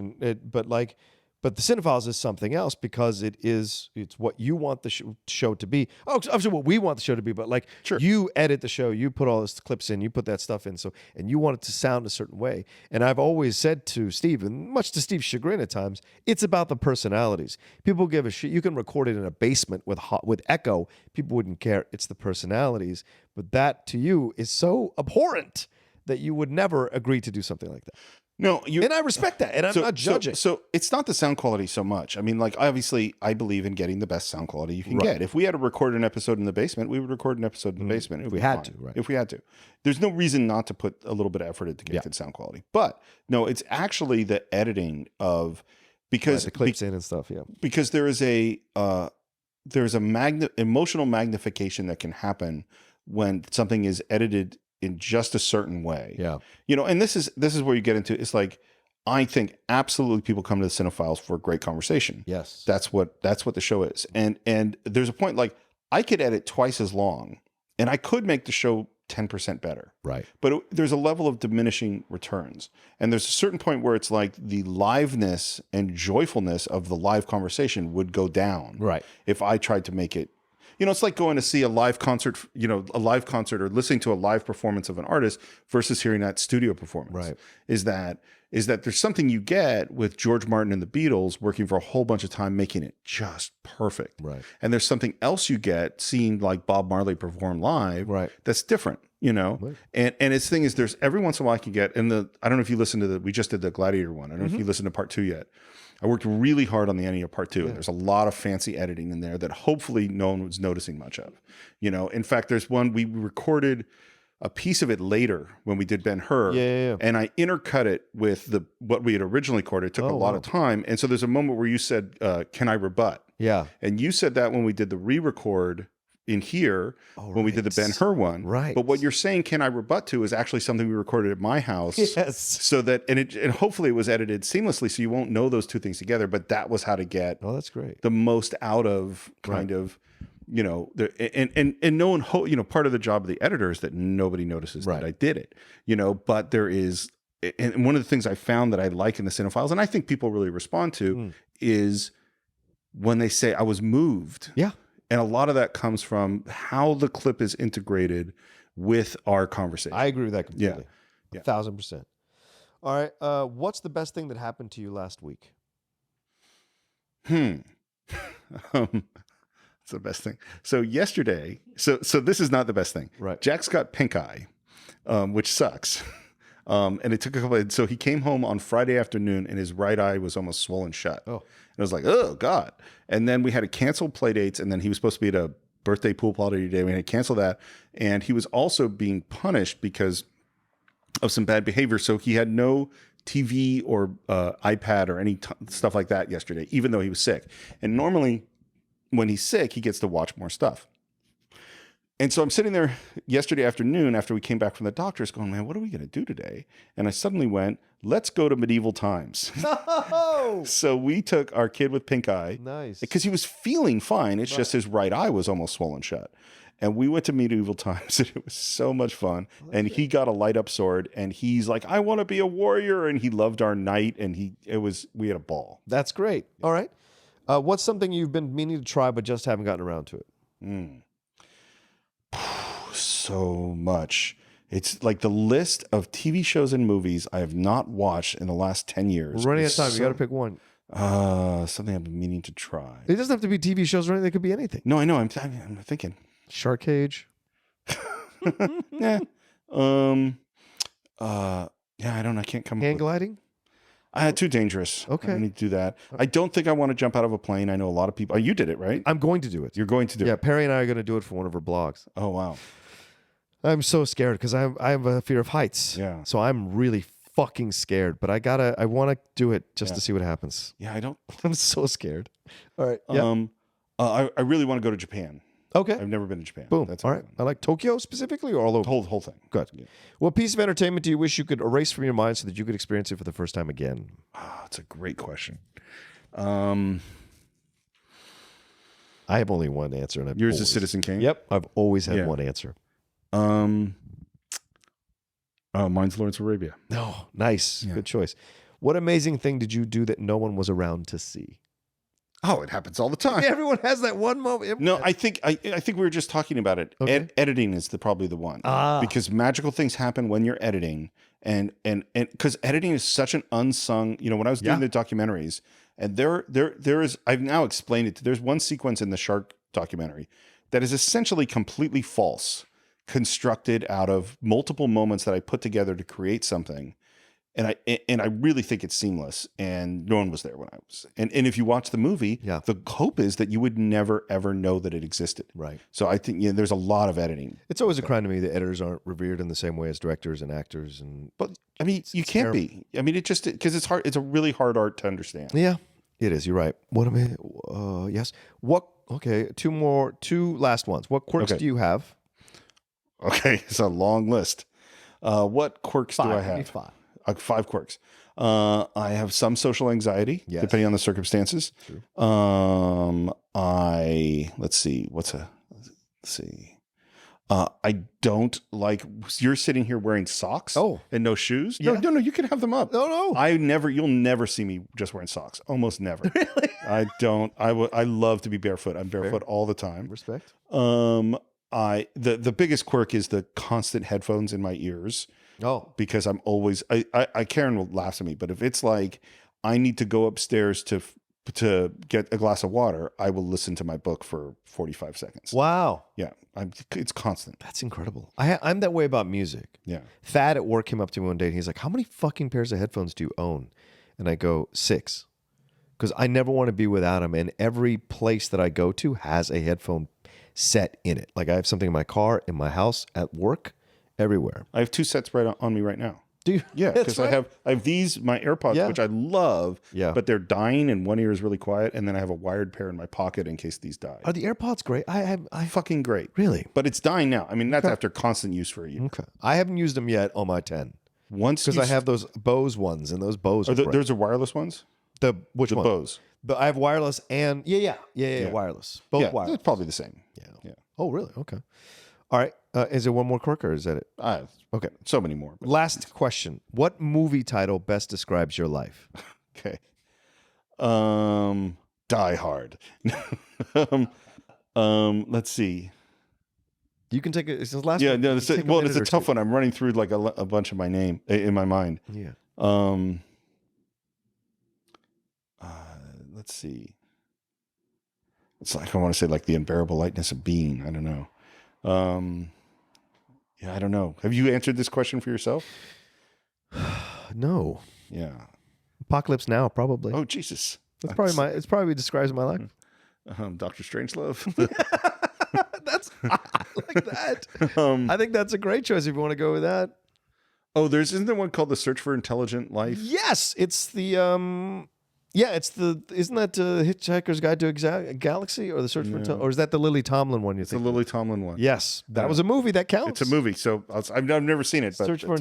But the Cine-Files is something else because it's what you want the show to be. Oh, obviously what we want the show to be, but like Sure. you edit the show, you put all these clips in, you put that stuff in, and you want it to sound a certain way. And I've always said to Steve, and much to Steve's chagrin at times, it's about the personalities. People give a shit. You can record it in a basement with echo. People wouldn't care. It's the personalities. But that to you is so abhorrent that you would never agree to do something like that. No, And I respect that, and I'm not judging. So it's not the sound quality so much. I mean, like, obviously, I believe in getting the best sound quality you can get. If we had to record an episode in the basement, we would record an episode in the basement. If we had to, right. If we had to. There's no reason not to put a little bit of effort in to get good sound quality. But no, it's actually the editing of because the clips in and stuff, yeah. because there's a emotional magnification that can happen when something is edited in just a certain way. Yeah. And this is where you get into, it's like, I think absolutely people come to the Cine-Files for a great conversation. Yes. That's what the show is. And there's a point, like, I could edit twice as long and I could make the show 10% better. Right. But there's a level of diminishing returns. And there's a certain point where it's like the liveness and joyfulness of the live conversation would go down. Right. If I tried to make it, it's like going to see a live concert, or listening to a live performance of an artist versus hearing that studio performance. Right. Is that there's something you get with George Martin and the Beatles working for a whole bunch of time, making it just perfect. Right. And there's something else you get seeing like Bob Marley perform live. Right. That's different, Right. And its thing is there's every once in a while I can get, I don't know if you listened to we just did the Gladiator one. I don't know if you listened to part 2 yet. I worked really hard on the ending of part 2. And there's a lot of fancy editing in there that hopefully no one was noticing much of. In fact, there's one we recorded a piece of it later when we did Ben-Hur. Yeah. And I intercut it with what we had originally recorded. It took a lot of time. And so there's a moment where you said, can I rebut? Yeah. And you said that when we did the re-record in here, when we did the Ben-Hur one. Right. But what you're saying, can I rebut to, is actually something we recorded at my house. Yes. So that, and hopefully it was edited seamlessly so you won't know those two things together, but that was how to get Oh, that's great. the most out of kind of, and no one, part of the job of the editor is that nobody notices that I did it, but there is, and one of the things I found that I like in the Cine-Files, and I think people really respond to, is when they say, I was moved. Yeah. And a lot of that comes from how the clip is integrated with our conversation. I agree with that completely. Yeah. 1,000%. All right. What's the best thing that happened to you last week? It's the best thing. So yesterday, so this is not the best thing. Right. Jack's got pink eye, which sucks. And it took a couple. So he came home on Friday afternoon, and his right eye was almost swollen shut. Oh. And I was like, oh God. And then we had to cancel play dates, and then he was supposed to be at a birthday pool party today. We had to cancel that, and he was also being punished because of some bad behavior. So he had no TV or iPad or any stuff like that yesterday, even though he was sick. And normally, when he's sick, he gets to watch more stuff. And so I'm sitting there yesterday afternoon after we came back from the doctor's going, man, what are we going to do today? And I suddenly went, let's go to medieval times. Oh, So we took our kid with pink eye. nice. Because he was feeling fine. It's just his right eye was almost swollen shut. And we went to medieval times, and it was so much fun. And he got a light up sword, and he's like, I want to be a warrior. And he loved our knight, and we had a ball. That's great. All right. What's something you've been meaning to try but just haven't gotten around to it? So much. It's like the list of TV shows and movies I have not watched in the last 10 years. We're running out of is time. You got to pick one. something I've been meaning to try. It doesn't have to be TV shows or anything. It could be anything. No, I know. I'm thinking. Shark Cage. Yeah. Yeah, I don't know. I can't come Hand up with gliding. too dangerous. Okay. I need to do that. I don't think I want to jump out of a plane. I know a lot of people. Oh, you did it, right? I'm going to do it. You're going to do Yeah, it. Perry and I are going to do it for one of her blogs. Oh, wow. I'm so scared because I have a fear of heights. Yeah. So I'm really fucking scared, but I want to do it just to see what happens. Yeah, I don't. I'm so scared. All right. Yeah. I really want to go to Japan. Okay. I've never been to Japan. Boom. That's All right. I like Tokyo specifically or all over? whole thing. Good. Yeah. What piece of entertainment do you wish you could erase from your mind so that you could experience it for the first time again? Oh, that's a great question. I have only one answer. And Yours is Citizen Kane? Yep. I've always had Yeah. one answer. Mine's Lawrence of Arabia. No. Nice. Good choice. What amazing thing did you do that no one was around to see? Oh, it happens all the time. Everyone has that one moment. No, I think we were just talking about it. Okay. Editing is probably the one. Because magical things happen when you're editing, and because editing is such an unsung. You know, when I was doing the documentaries, and there is, I've now explained it. There's one sequence in the shark documentary that is essentially completely false, constructed out of multiple moments that I put together to create something. And I really think it's seamless, and no one was there when I was. And if you watch the movie, the hope is that you would never ever know that it existed. Right. So I think there's a lot of editing. It's always a crime to me that editors aren't revered in the same way as directors and actors. But I mean, you can't be. I mean, it just because it's hard. It's a really hard art to understand. Yeah, it is. You're right. What am I? Yes. What? Okay. Two last ones. What quirks do you have? Okay, it's a long list. What quirks do I have? Five. 5 quirks. I have some social anxiety, depending on the circumstances. True. Let's see. I don't like. You're sitting here wearing socks. And no shoes. Yeah. No. You can have them up. No. You'll never see me just wearing socks. Almost never. Really? I don't. I love to be barefoot. I'm barefoot all the time. Respect. The biggest quirk is the constant headphones in my ears. Because I'm always Karen will laugh at me, but if it's like I need to go upstairs to get a glass of water, I will listen to my book for 45 seconds. Wow. Yeah, it's constant. That's incredible. I'm that way about music. Yeah. Thad at work came up to me one day and he's like, "How many fucking pairs of headphones do you own?" And I go, 6. Because I never want to be without them. And every place that I go to has a headphone set in it. Like I have something in my car, in my house, at work. Everywhere. I have 2 sets right on me right now. Do you? Yeah, because I have these, my AirPods, which I love, but they're dying and one ear is really quiet, and then I have a wired pair in my pocket in case these die. Are the AirPods great? I fucking great. Really? But it's dying now. I mean, that's after constant use for a year. Okay. I haven't used them yet on my 10. Once because I have those Bose ones, and those Bose are great. There's a wireless ones? Which one? The Bose. But I have wireless and wireless. Both wireless. It's probably the same. Yeah. Oh, really? Okay. All right. Is there one more quirk or is that it? Okay. So many more. Last question. What movie title best describes your life? Okay. Die Hard. Let's see. You can take it. It's the last. Yeah. one. No. It's a tough one. I'm running through like a bunch of my name in my mind. Yeah. Let's see. It's like I want to say like the unbearable lightness of being. I don't know. I don't know. Have you answered this question for yourself? No. Yeah. Apocalypse Now, probably. Oh, Jesus. That's probably it's probably describes my life. Dr. Strangelove. I like that. I think that's a great choice if you want to go with that. Oh, isn't there one called The Search for Intelligent Life? Yes, it's the Yeah, isn't that Hitchhiker's Guide to Galaxy or the Search for or is that the Lily Tomlin one? It's the Lily Tomlin one. Yes, that was a movie that counts. It's a movie, so I've never seen it. But Search for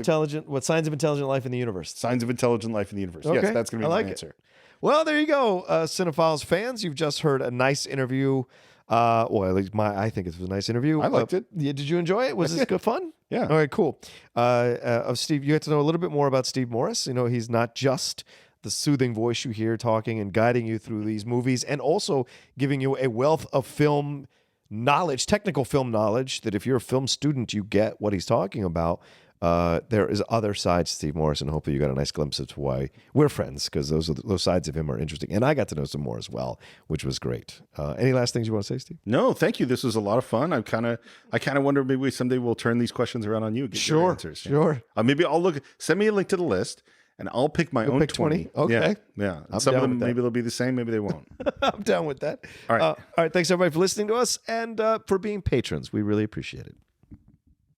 signs of intelligent life in the universe. Signs of intelligent life in the universe. Okay. Yes, that's going to be my answer. It. Well, there you go, Cine-Files fans. You've just heard a nice interview. Well, at least I think it was a nice interview. I liked it. Yeah, did you enjoy it? Was this good fun? Yeah. All right, cool. Of Steve, you get to know a little bit more about Steve Morris. You know, he's not just the soothing voice you hear talking and guiding you through these movies, and also giving you a wealth of film knowledge, technical film knowledge, that if you're a film student, you get what he's talking about. There is other sides to Steve Morris, and hopefully you got a nice glimpse of why we're friends, because those sides of him are interesting. And I got to know some more as well, which was great. Any last things you want to say, Steve? No, thank you. This was a lot of fun. I kind of wonder maybe someday we'll turn these questions around on you. Get your answers. Sure. Maybe I'll send me a link to the list, and I'll pick my own 20. Okay. Yeah. I'm some of down them, with maybe they'll be the same, maybe they won't. I'm down with that. All right. All right. Thanks, everybody, for listening to us and for being patrons. We really appreciate it.